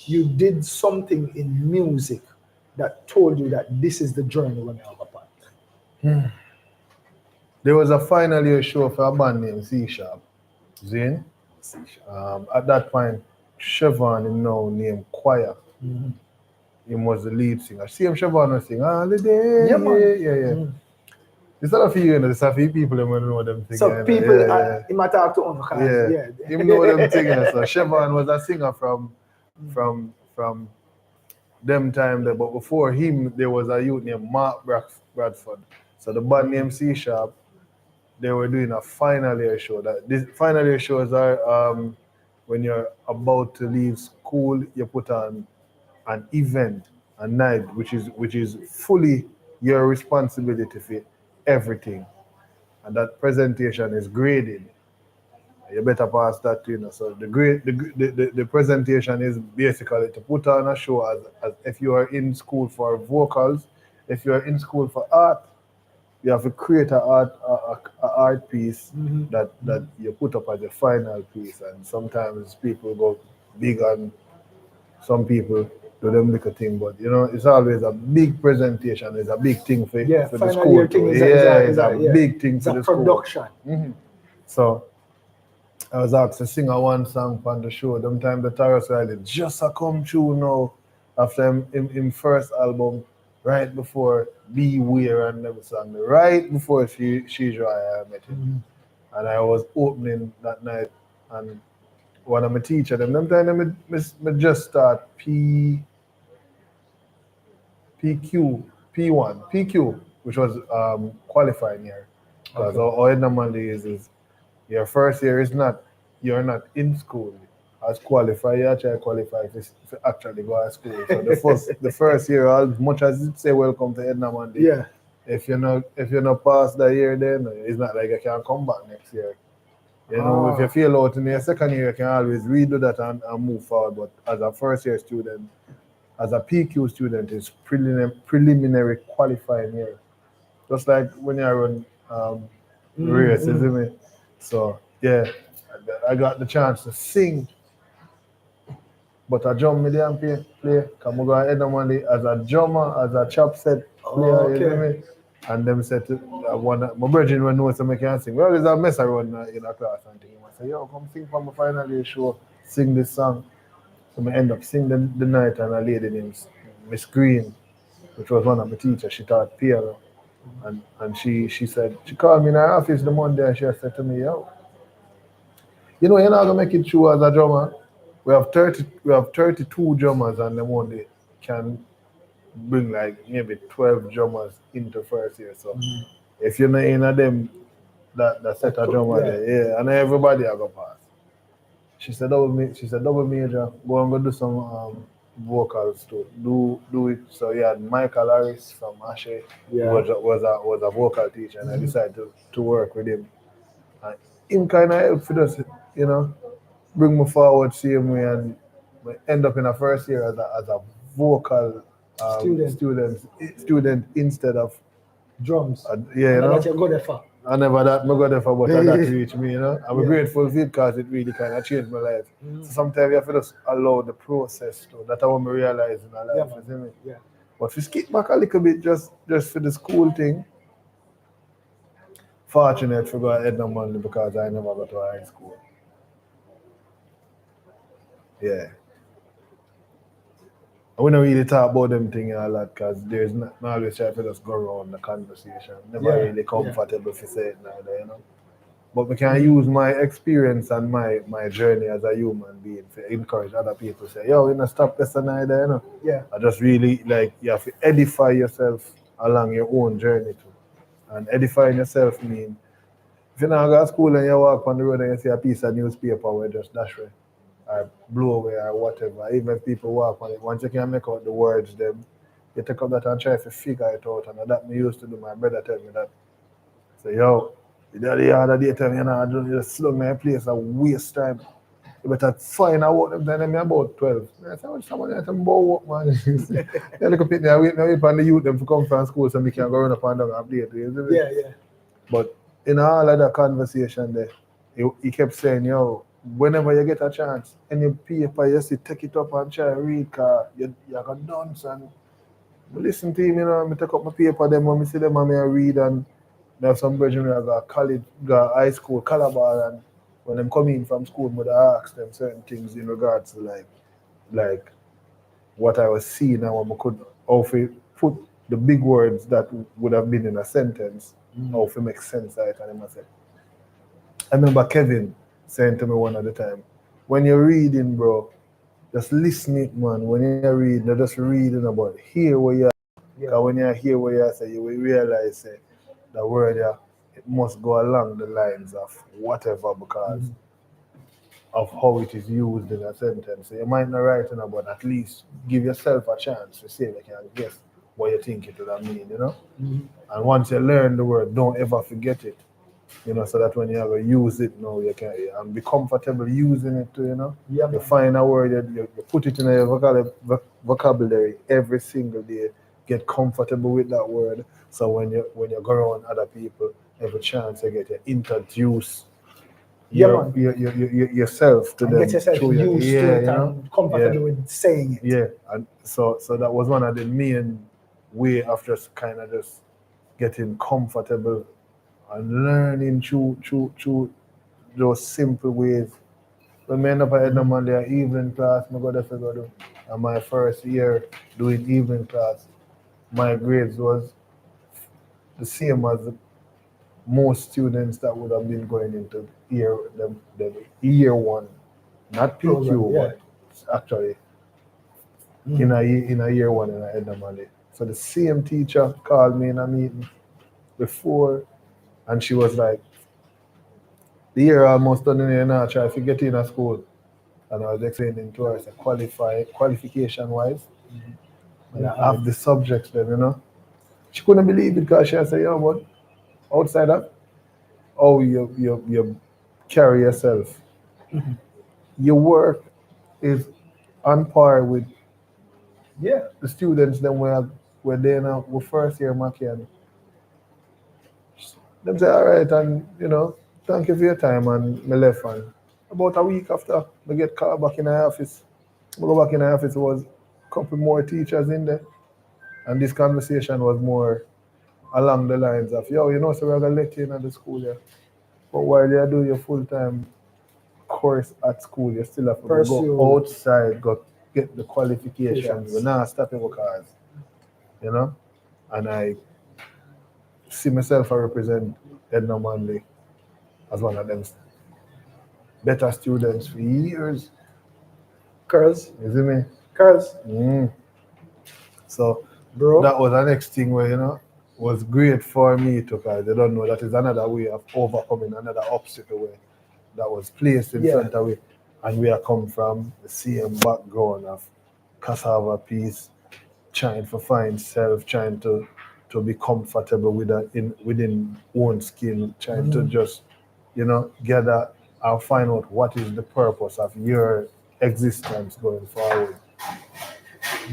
you did something in music that told you that this is the journey we're now upon? There was a final year show for a band named C-Sharp. Zane. At that point, Siobhan him now named Choir. He was the lead singer. See him Siobhan was sing all the day. Yeah, man. Yeah. It's not a few, there's a few people that know them things. So people, he might talk to him. Yeah. Him know them things. So Siobhan was a singer from them time there, but before him there was a youth named Mark Bradford. So the band named C-Sharp, they were doing a final year show. These final year shows are when you're about to leave school, you put on an event, a night, which is fully your responsibility for everything, and that presentation is graded. You better pass that too, So the presentation is basically to put on a show as if you are in school for vocals, if you are in school for art, you have to create a art piece that you put up as a final piece. And sometimes people go big on some people do them little thing, but it's always a big presentation. It's a big thing for the school. It's a big thing for the production. School. So I was asked to sing one song on the show. Them time the Taurus Riley just a come true now after him first album, right before Beware and them song, right before She's Right I met him. And I was opening that night, and one of my teachers, them time I just start PQ, which was qualifying year. Because all Edna Manley is your first year you're not in school. As qualified, you actually qualify to actually go to school. So the first year, as much as it say welcome to Edna Manley, if you're not past that year, then it's not like you can come back next year. If you fail out in your second year, you can always redo that and move forward. But as a first year student, as a PQ student, it's preliminary qualifying year. Just like when you run races, isn't it? So yeah, I got the chance to sing, but I drum me there and play. Come go Edna Manley as a drummer, as a chop set player, you know me? And them said my brethren will know so I can sing. Well, there's a mess around in a class and thing. I say, yo, come sing for my final year show, sing this song. So I end up singing the night, and a lady named Miss Green, which was one of my teachers, she taught piano. And she said, she called me in her office the Monday and she said to me, yo, you're not gonna make it through as a drummer. We have 32 drummers, and them only can bring like maybe 12 drummers into first year. So if you're not in them that set a drummer there. Yeah, and everybody I go pass. She said double major, go and go do some vocals to do it. So you had Michael Harris from Ashe was a vocal teacher, and I decided to work with him. And him kind of helped for us, you know, bring me forward same way, and we end up in a first year as a vocal student instead of Drums. yeah, you know. That you go there for. I never that me go there for, but that reached me, you know. I'm grateful for it because it really kind of changed my life. So sometimes you have to just allow the process to. That's what I realize in my life, you see me? Yeah. But if you skip back a little bit, just for the school thing, fortunate for going Edna Manley because I never got to high school. Yeah. I wouldn't really talk about them things a lot because there's not always try to just go around the conversation. Never really comfortable for say it neither, you know. But we can use my experience and my journey as a human being to encourage other people to say, yo, you know, stop this and neither, you know. Yeah. I just really like you have to edify yourself along your own journey too. And edifying yourself means if you now go to school and you walk on the road and you see a piece of newspaper where just dash away or blow away or whatever, even if people walk on it, once you can make out the words, then you take up that and try to figure it out. And that me used to do. My brother tell me that. So, yo, the other day tell me, you know, you just slung my place and waste time. You better find out them then I'm about 12. I said, well, someone else about work, man. You look up at me, I wait on the youth them to come from school so we can go run up and down and update you. Yeah. But in all of that conversation there, he kept saying, yo, whenever you get a chance, any paper you see, take it up and try to read, because you got done, and listen to him, you know, I take up my paper, then when I see them, I read, and there have some brethren who got college, got high school, Calabar, and when them come in from school, I ask them certain things in regards to like what I was seeing and what I could, how to put the big words that would have been in a sentence, how to make sense of it, and I said, I remember Kevin saying to me one at the time, when you're reading, bro, just listen it, man. When you're reading, you're just reading about hear what you are. Because when you hear what you say, you will realize the word it must go along the lines of whatever because of how it is used in a sentence. So you might not write it, but at least give yourself a chance to say you can guess what you think it would mean, you know? And once you learn the word, don't ever forget it. You know, so that when you ever use it now, you can and be comfortable using it too, you know. Yeah, you find a word, you put it in your vocabulary every single day, get comfortable with that word. So when you go around other people, every chance you get to introduce yourself to and them. get yourself used to it, you know? and comfortable with saying it. Yeah, and so that was one of the main way of just kind of just getting comfortable and learning through those simple ways. When I end up at Edna Manley evening class, I go there to go do. And my first year doing evening class, my grades was the same as most students that would have been going into year one, not PQ, but actually in a year one in Edna Manley. So the same teacher called me in a meeting before. And she was like, the year almost done in here now, try to get in a school. And I was explaining to her, I said, qualification wise, I have the subjects then, you know. She couldn't believe it because she said, yo, but outside that, how you carry yourself. Your work is on par with the students then we're there now, we're first year Mackie. Them say, all right, and you know, thank you for your time, and me left. And about a week after, I get called back in the office. I go back in the office, was a couple more teachers in there, and this conversation was more along the lines of, yo, you know, so we're gonna let you in at the school here, but while you do your full-time course at school, you still have to go outside, go get the qualifications. We're not stopping because, you know, and I see myself I represent Edna Manley as one of them better students for years. Curls. You see me? Curls. So bro, that was the next thing where, you know, was great for me to, because they don't know that is another way of overcoming another obstacle way that was placed in front of we, and we are come from the same background of cassava piece, trying to find self, trying to be comfortable with within own skin, trying to just, gather and find out what is the purpose of your existence going forward.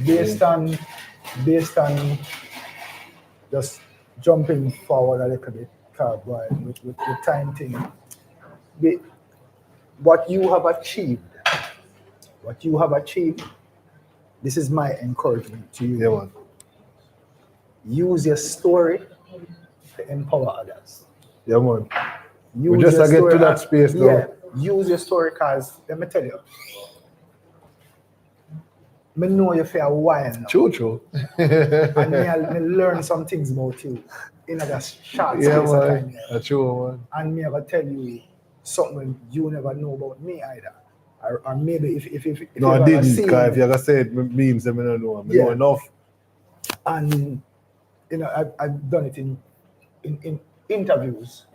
Based on just jumping forward a little bit, Carboy, with the time thing. What you have achieved, this is my encouragement to you. Yeah, man. Use your story to empower others. Yeah, man. Use We just your get to story that space now. Yeah, use your story, because let me tell you, I know you for a while now. True. And I learn some things about you in a short space of time. That's true, man. And me ever tell you something you never know about me either. Or maybe if No, I you didn't, seen because if me, you ever say it means I don't know. I know enough. and I've done it in interviews,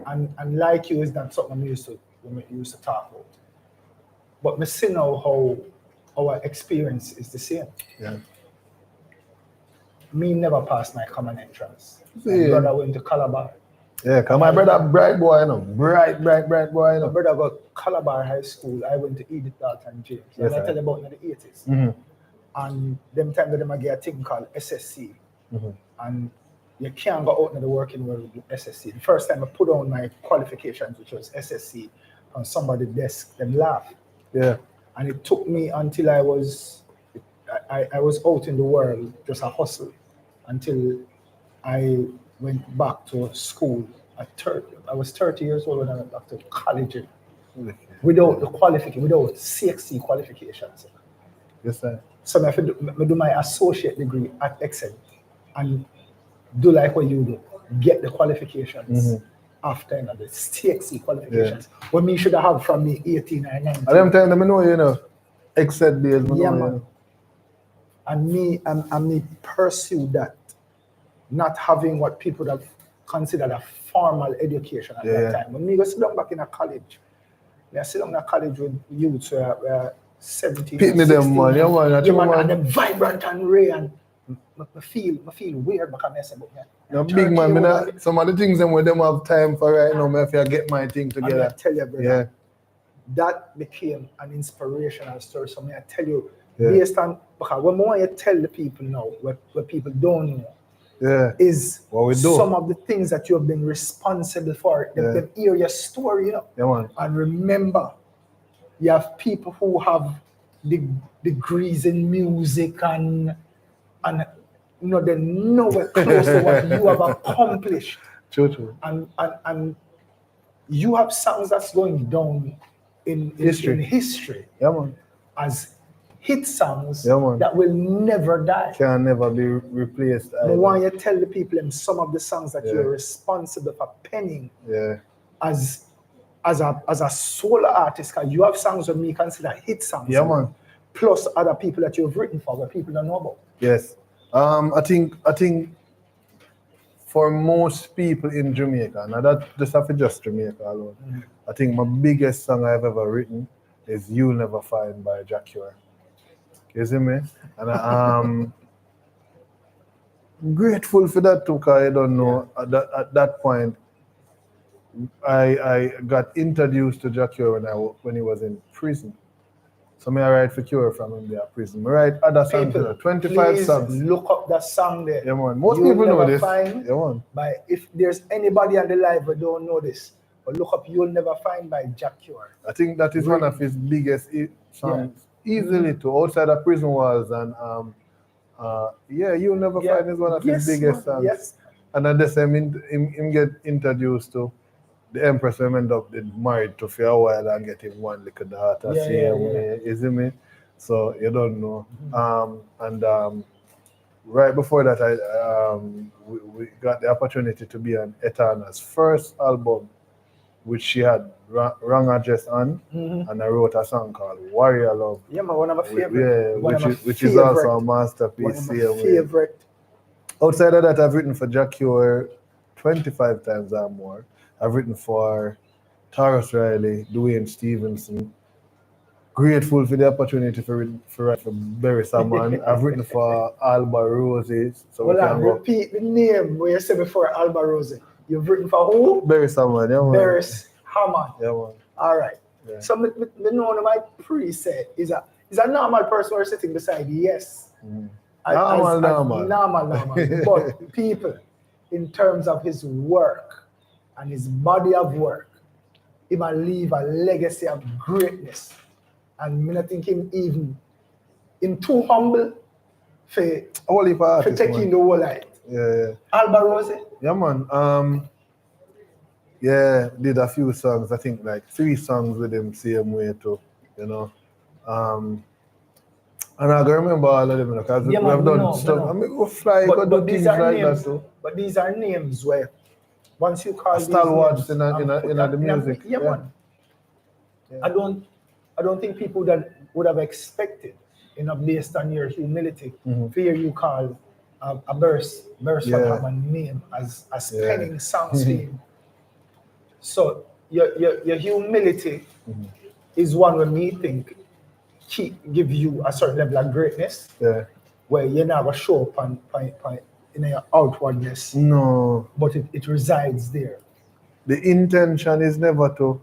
and like you is not something we used to talk about. But me see now how our experience is the same. Yeah. Me never passed my common entrance. My Yeah. brother went to Calabar. Yeah, because my brother bright boy, bright boy, My brother got Calabar High School. I went to Edith Dalton James. Yes, And I tell you about in the 80s. Mm-hmm. And them time that them get a thing called SSC. Mm-hmm. And you can't go out in the working world with SSC. The first time I put on my qualifications, which was SSC, on somebody's desk, them laugh. Yeah. And it took me until I was out in the world, just a hustle, until I went back to school at 30. I was 30 years old when I went back to college without the qualification, without CXC qualifications. Yes, sir. So I do my associate degree at Xpressionz and do like what you do, get the qualifications after the CXC qualifications. What me should have from me 18 or 19. At them time, I know, Xpressionz days, Yeah, man. And me pursue that, not having what people have considered a formal education at that time. When me go sit down back in a college, I sit down in a college with youths who are 17, Pitney 16, them, man. Yeah, man. yeah, man, and them vibrant and ray, and I feel weird because I say, but no, big man, some of the things them with them have time for right now, if I get my thing together. I tell you, brother, that became an inspirational story. So I tell you, based on, because what more you tell the people now, what people don't know, is what we do. Some of the things that you have been responsible for. Them hear your story, Yeah, man. and remember, you have people who have degrees in music and they're nowhere close to what you have accomplished. True. And you have songs that's going down in history. Yeah, man. As hit songs that will never die. Can never be replaced. I want you to tell the people some of the songs that you're responsible for penning as a solo artist, because you have songs that me consider hit songs. Yeah, man. Plus other people that you've written for that people don't know about. Yes. I think for most people in Jamaica, now that just have to just Jamaica alone, I think my biggest song I've ever written is You'll Never Find by Jack Ure. You see me? And I'm grateful for that too, because I don't know, at that point, I got introduced to Jack Ure when he was in prison. So I write for Cure from India prison. I write other songs, 25 songs. Look up that song there. Yeah, man. Most people know this. Yeah, man. But if there's anybody on the live who don't know this, but look up You'll Never Find by Jack Ure. I think that is one of his biggest songs, easily to outside of prison walls. And You'll Never Find is one of his biggest songs. Yes. And at the same him get introduced to the Empress who end up married to for a while and get him one little daughter. You see me? So you don't know. Right before that, we got the opportunity to be on Etana's first album, which she had Wrong Address on, and I wrote a song called Warrior Love. Yeah, man, one of my favorite. Which is also a masterpiece. One of my favorite Outside of that, I've written for Jack Cure 25 times or more. I've written for Taurus Riley, Dwayne Stevenson. Grateful for the opportunity for write for Barry Salmon. I've written for Alba Roses. So Hold we on, can go. repeat the name where you said before Alba Rose. You've written for who? Barry Salmon, yeah, man. Barris Hammond. Yeah, man. All right. Yeah. So me know one of my preset is a normal person who is sitting beside you, yes. Normal. But people, in terms of his work and his body of work, he might leave a legacy of greatness. And me not think him too humble for taking the whole life. Yeah. Alba Rose. Yeah, man. Yeah, did a few songs. I think like 3 songs with him same way too, you know. And I can remember all of them because we have done stuff. I mean, we fly, but do things like names, that too. But these are names where once you call stalwarts in names, the music. Yeah, man. Yeah. I don't think people that would have expected, based on your humility, for you call a verse from Hammond name as penning songs for him. So your humility is one where me think give you a certain level of greatness. Yeah. Where you never show up in your outwardness. No. But it resides there. The intention is never to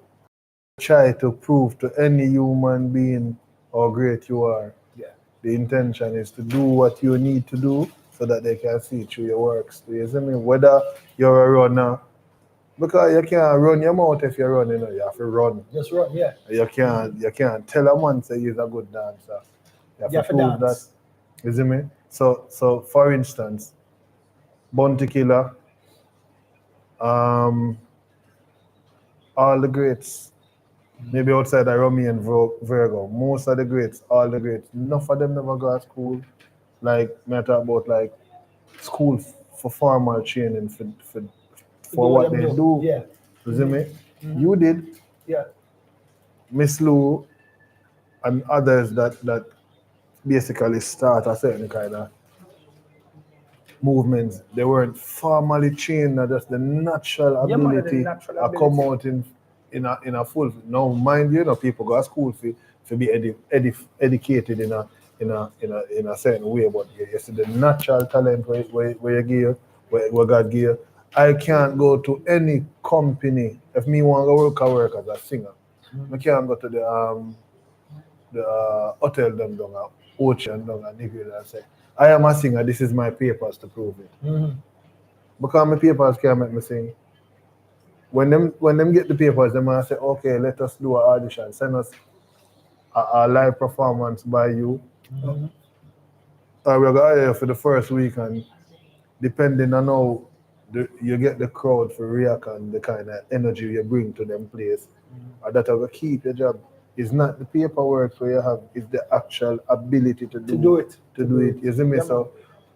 try to prove to any human being how great you are. Yeah. The intention is to do what you need to do so that they can see through your works. You see me? Whether you're a runner, because you can't run your mouth if you run, you have to run. Just run, yeah. You can't tell a man say he's a good dancer. You have to prove dance. that. You see me? So for instance, Bounty Killer, all the greats, maybe outside of Romy and Virgo, most of the greats, all the greats, enough of them never go to school. Like, me talk about like school for formal training for what they do. Yeah. You see me? You did. Yeah. Miss Lou and others that basically start a certain kind of movements. They weren't formally trained, just the natural ability to come out in a full. Now, mind you, people go to school to be educated in a certain way, but you see the natural talent where you give, where God give. I can't go to any company if me want to work as a singer. I can't go to the hotel them down at Ocean down at Nigel and say, I am a singer, this is my papers to prove it. Because my papers can't make me sing. When them get the papers, they might say, okay, let us do an audition. Send us a live performance by you. Or we're going to hire you for the first week, and depending on how you get the crowd for react and the kind of energy you bring to them place, or that will keep your job. It's not the paperwork where you have, it's the actual ability to do it. You see me? So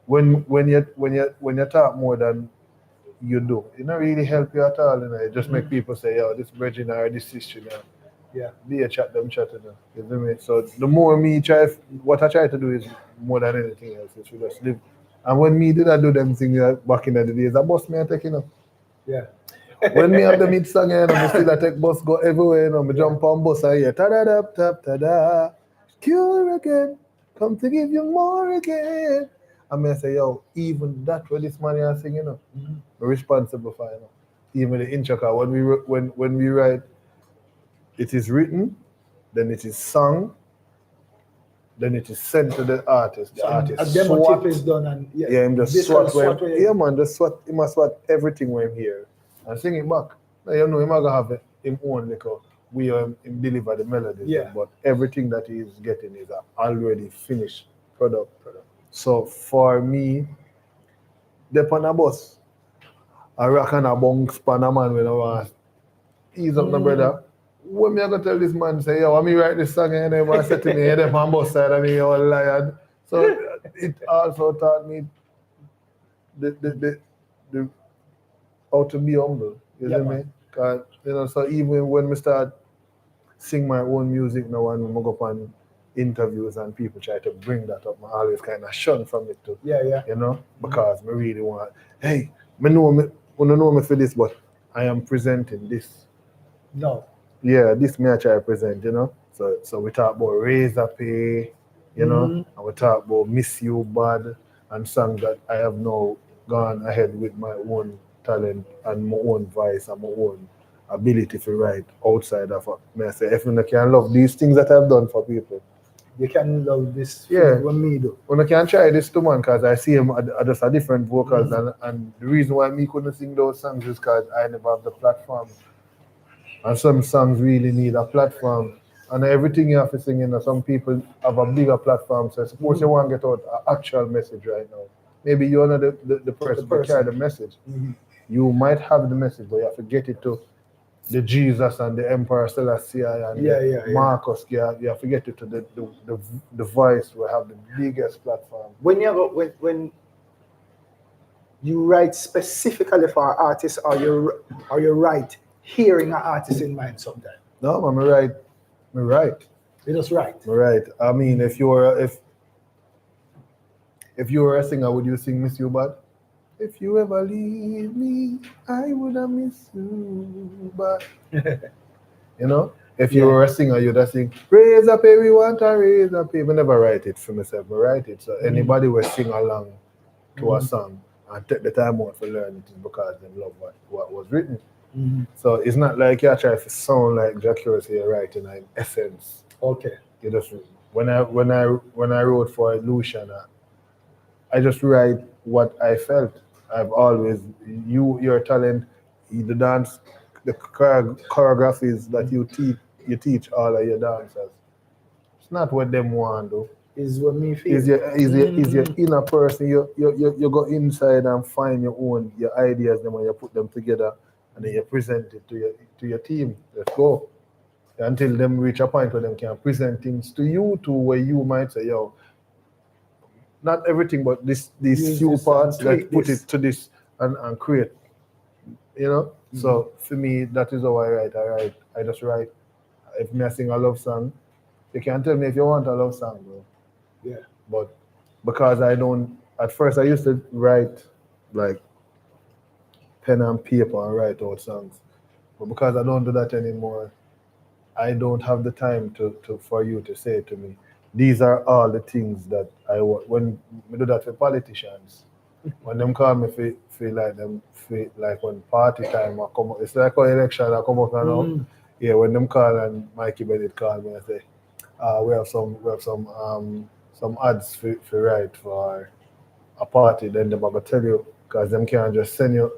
when you talk more than you do, it don't really help you at all. It just make people say, yo, this virgin or this history now. Yeah. Be a chat them. You see me? So the more me what I try to do is more than anything else, is to just live. And when me did I do them things back in the days, I bus me I take, Yeah. When me have the mid song, I still take bus go everywhere, me jump on bus and hear ta-da-da, ta-da, cure again, come to give you more again. And I say, yo, even that what this man is singing, we're responsible for, even the intro, when we write, it is written, then it is sung, then it is sent to the artist. The artist a demo swat. tape is done, and him just swat. Man, just swat. He must swat everything when him here and sing it back. Now, he might gonna have him own we him deliver the melodies. Yeah. But everything that he is getting is an already finished product. So for me, dep on a bus, a rock and a bounce pan a man when I want ease up my brother. When me I go tell this man, say, yo, let me write this song and then I said to me, hey, them on both side of me, you're lion. So it also taught me the how to be humble. You see me? Cause, so even when we start sing my own music now and we go up and interviews and people try to bring that up, I always kind of shun from it too. Yeah. You know, because I really want, hey, I know me for this, but I am presenting this. No. Yeah, this me I try to present, you know. So we talk about razor pay, you know, and we talk about Miss You Bad and songs that I have now gone ahead with my own talent and my own voice and my own ability to write outside of me. I say, if you can love these things that I've done for people, You can love this Yeah. what me do. when I can try this too, man, because I see him just a different vocals, and the reason why me couldn't sing those songs is because I never have the platform. And some songs really need a platform. And everything you have to sing in, some people have a bigger platform. So suppose you want to get out an actual message right now. Maybe you're not the person to carry the message. You might have the message, but you have to get it to the Jesus and the Emperor Selassie and the Marcus. You have to get it to the voice who have the biggest platform. When when you write specifically for an artist, or you write hearing an artist in mind sometimes. No, man, me right. You just write. Right. I mean, if you were a singer, would you sing "Miss You Bad"? If you ever leave me, I would have missed you, but you know, if you were a singer, you'd have sing "Raise up, we want a raise up." I never write it for myself. I write it so anybody will sing along to a song and take the time out to learn it is because they love what was written. So it's not like you try to sound like Jack Curry, you're writing in essence. Okay. You just when I wrote for Lucian, I just write what I felt. I've always your talent, the dance, the choreographies that you teach all of your dancers. It's not what them want though. Is what me feel. Is your inner person. You go inside and find your ideas, then when you put them together and then you present it to your team. Let's go. Until them reach a point where they can present things to you to where you might say, yo, not everything, but these few parts, let's put it to this and create. You know? So for me, that is how I write. I just write. If me I sing a love song, you can tell me if you want a love song, bro. Yeah. But because I don't, at first I used to write like pen and paper and write out songs. But because I don't do that anymore, I don't have the time for you to say to me, these are all the things that I want. When we do that for politicians, when them call me feel like when party time I come up, it's like an election I come up now. Yeah, when them call and Mikey Bennett call me and say, we have some ads for write for a party, then they're gonna tell you because them can't just send you.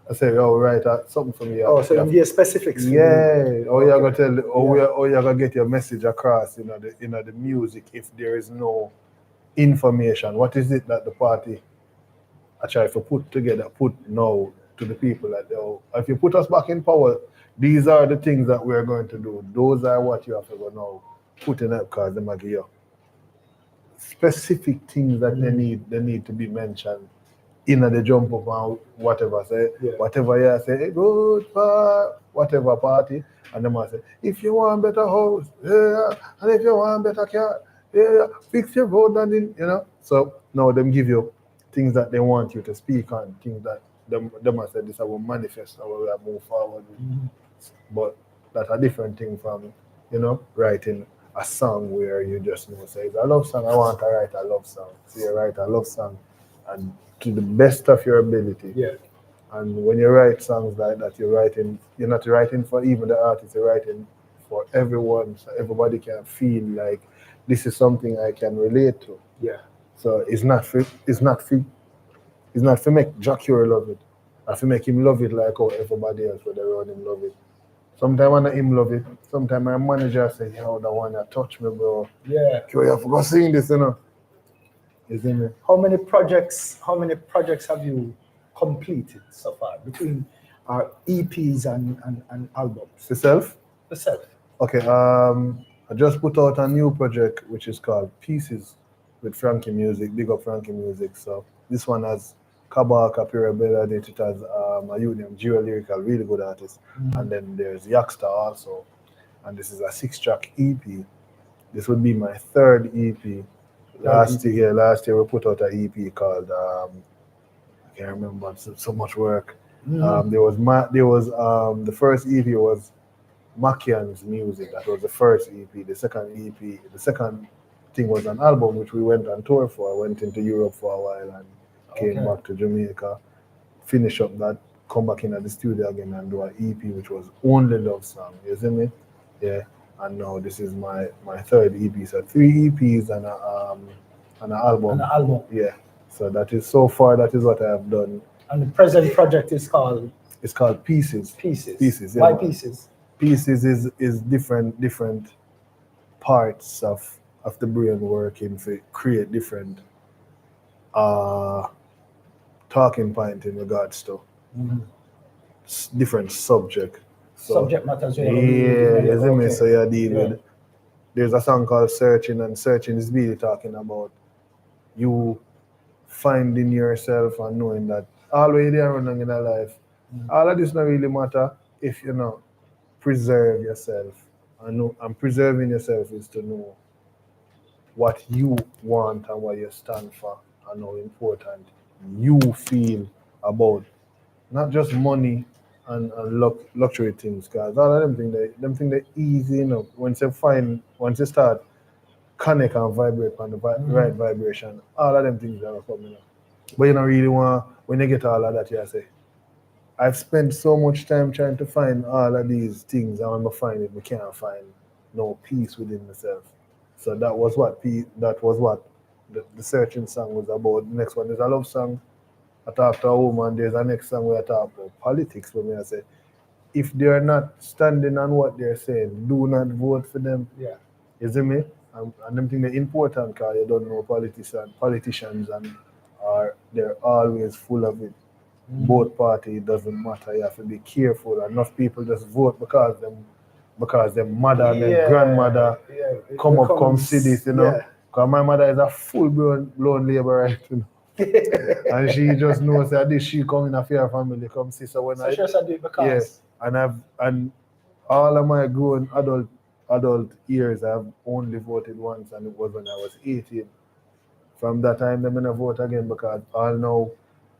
I say, oh, write something for me. Oh, so you give specifics. Yeah. Or you're gonna tell, or you're gonna get your message across. The music. If there is no information, what is it that the party I try to put now to the people that if you put us back in power, these are the things that we're going to do. Those are what you have to go now put in up because they might give you specific things that they need to be mentioned. In the jump up and whatever whatever you say, good for whatever party, and they must say, if you want better house, and if you want better car, fix your road and So now them give you things that they want you to speak on, things that they must say this will manifest how we move forward with. But that's a different thing from writing a song where you just say it's a love song. I want to write a love song. So you write a love song and to the best of your ability. Yeah. And when you write songs like that, you're not writing for even the artist, you're writing for everyone, so everybody can feel like this is something I can relate to. Yeah. So it's not for make Jack Curry love it. I have to make him love it like how everybody else would around him love it. Sometimes when him love it, sometimes my manager says, yo, the one that touch me, bro. Yeah. Curry, I forgot sing this, You see me? How many projects have you completed so far between our EPs and albums? Yourself? Yourself. Okay, I just put out a new project which is called Pieces with Frankie Music, big up Frankie Music. So this one has Kabaka, Pirabella, it has a youth named Geo Lyrical, really good artist. And then there's Yaxter also. And this is a 6-track EP. This would be my third EP. Last year we put out an EP called I can't remember. So much work. There was the first EP was Makian's music. That was the first EP. The second thing was an album which we went on tour for. I went into Europe for a while and came back to Jamaica, finish up that, come back in at the studio again and do an EP which was only love song. You see me? Yeah. And now this is my third EP. So 3 EPs and an album. An album. Yeah. So that is what I have done. And the present project is called? It's called Pieces. Pieces. Yeah, Why man. Pieces? Pieces is different parts of the brain working to create different talking point in regards to different subject. So, Subject matters. Yeah, you see me? So you deal with. There's a song called Searching, and Searching is really talking about you finding yourself and knowing that all the way there running in your life, all of this not really matter if you know preserve yourself. And preserving yourself is to know what you want and what you stand for and how important you feel about not just money and luxury things, because all of them things they easy enough once you start connect and vibrate on the right vibration, all of them things are coming up. But you don't really want, when you get all of that, you say, I've spent so much time trying to find all of these things, and when I find it, we can't find no peace within myself. So that was what the Searching song was about. The next one is a love song. I talk to a woman. There's a next song where I talk about politics. For me, I say, if they're not standing on what they're saying, do not vote for them. Yeah. You see me? And them things are important because you don't know politicians and they're always full of it. Both parties, it doesn't matter. You have to be careful. Enough people just vote because their mother and their grandmother come see this, you know. Yeah. Because my mother is a full-blown laborer, you know. And she just knows that this she come in a fair family, come see. So when she also do it because and all of my grown adult years I've only voted once, and it was when I was 18. From that time I'm gonna vote again because I know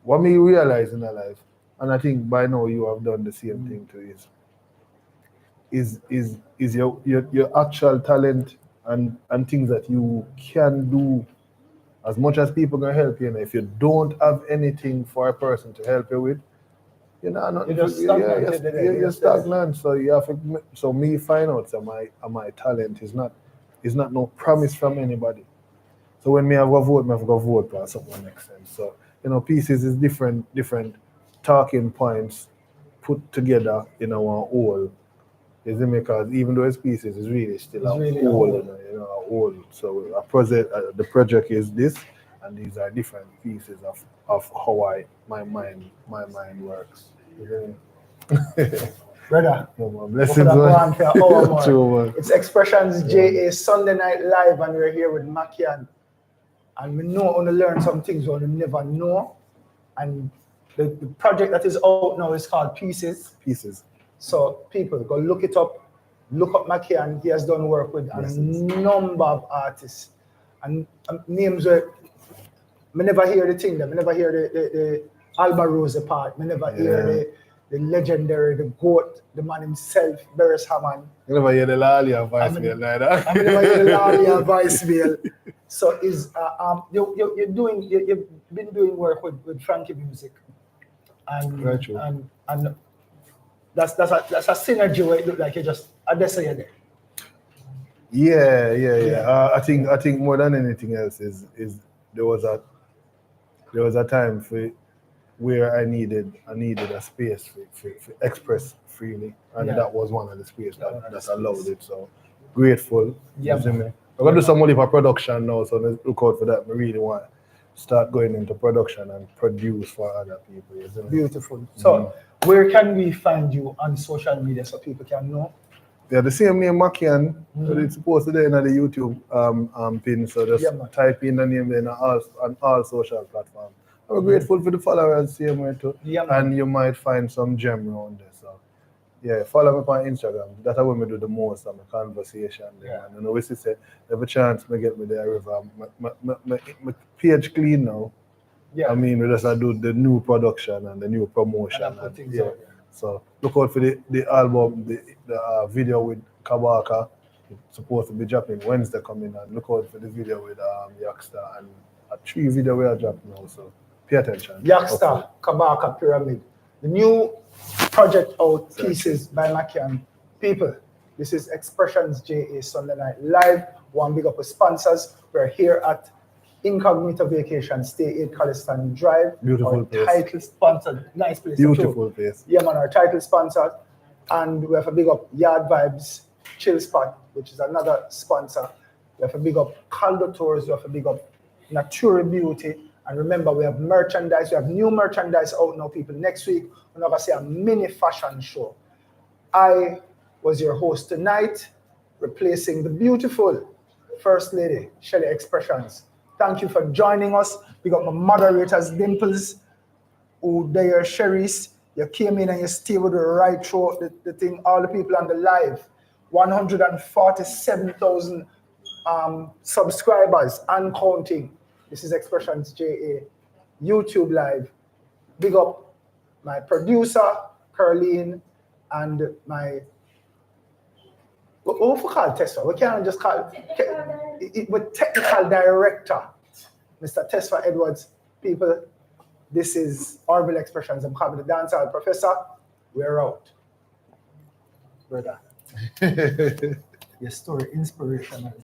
what me realize in my life, and I think by now you have done the same thing too, is your actual talent and things that you can do. As much as people can help you, and if you don't have anything for a person to help you with, you're stagnant. So you have to. So me find out that my talent is not no promise from anybody. So when me have a vote, me have to go vote for something that makes sense. So Pieces is different talking points put together in our whole. Is it because even though it's Pieces, it's really still a whole, a whole. So the project is this, and these are different pieces of how my mind works. Brother, blessings. It's Xpressionz JA Sunday Night Live, and we're here with Makian. And we know how to learn some things we never know. And the project that is out now is called Pieces. So people go look it up, look up Makian. He has done work with a number of artists and names where I never hear the thing. I never hear the Alba Rose part. I never hear the legendary, the GOAT, the man himself, Beres Hammond. You never hear the Lalia voicemail like that. I never hear the Lalia voicemail. So you've been doing work with Frankie Music, and that's a synergy where it look like you just address it there. Yeah. I think more than anything else is there was a time where I needed a space to express freely, and that was one of the spaces that allowed it. So grateful. Yeah. I'm gonna do some more for production now, so let's look out for that. I really want to start going into production and produce for other people. Beautiful. So where can we find you on social media so people can know? Yeah, the same name Makian. So it's supposed to be in the YouTube pin. So just type in the name there on all social platforms. I'm grateful for the followers, same way too. And you might find some gem around there. So Yeah, follow me on Instagram. That's how we do the most of my conversation there. Yeah. And you know, we say, every chance me get me there, river. My page clean now. Yeah. I mean, we just do the new production and the new promotion. And I put things yeah. out there. So look out for the album, the video with Kabaka. It's supposed to be dropping Wednesday coming, and look out for the video with Youngster and a 3 video we are dropping now. So pay attention. Youngster, Kabaka Pyramid. The new project out, Pieces by Makian. People, this is Xpressionz JA Sunday Night Live. One big up with sponsors. We're here at Incognito Vacation, Stay 8 Calistan Drive. Beautiful our place. Title sponsor, nice place. Beautiful place. Yeah, man, our title sponsor. And we have a big up Yard Vibes Chill Spot, which is another sponsor. We have a big up Caldo Tours. We have a big up Natura Beauty. And remember, we have merchandise. We have new merchandise out now, people. Next week, we're going to see a mini fashion show. I was your host tonight, replacing the beautiful First Lady, Shelly Xpressionz. Thank you for joining us. We got my moderators, Dimples, who there, Sherry's. You came in and you stayed with the right throughout the thing. All the people on the live, 147,000 subscribers and counting. This is Xpressionz JA YouTube Live. Big up my producer, Caroline, and my what we call Tesfa? We can't just call it with technical director, Mr. Tesfa Edwards. People, this is Orville Xpressionz. I'm calling the dancehall professor. We're out. Brother. Your story inspirational.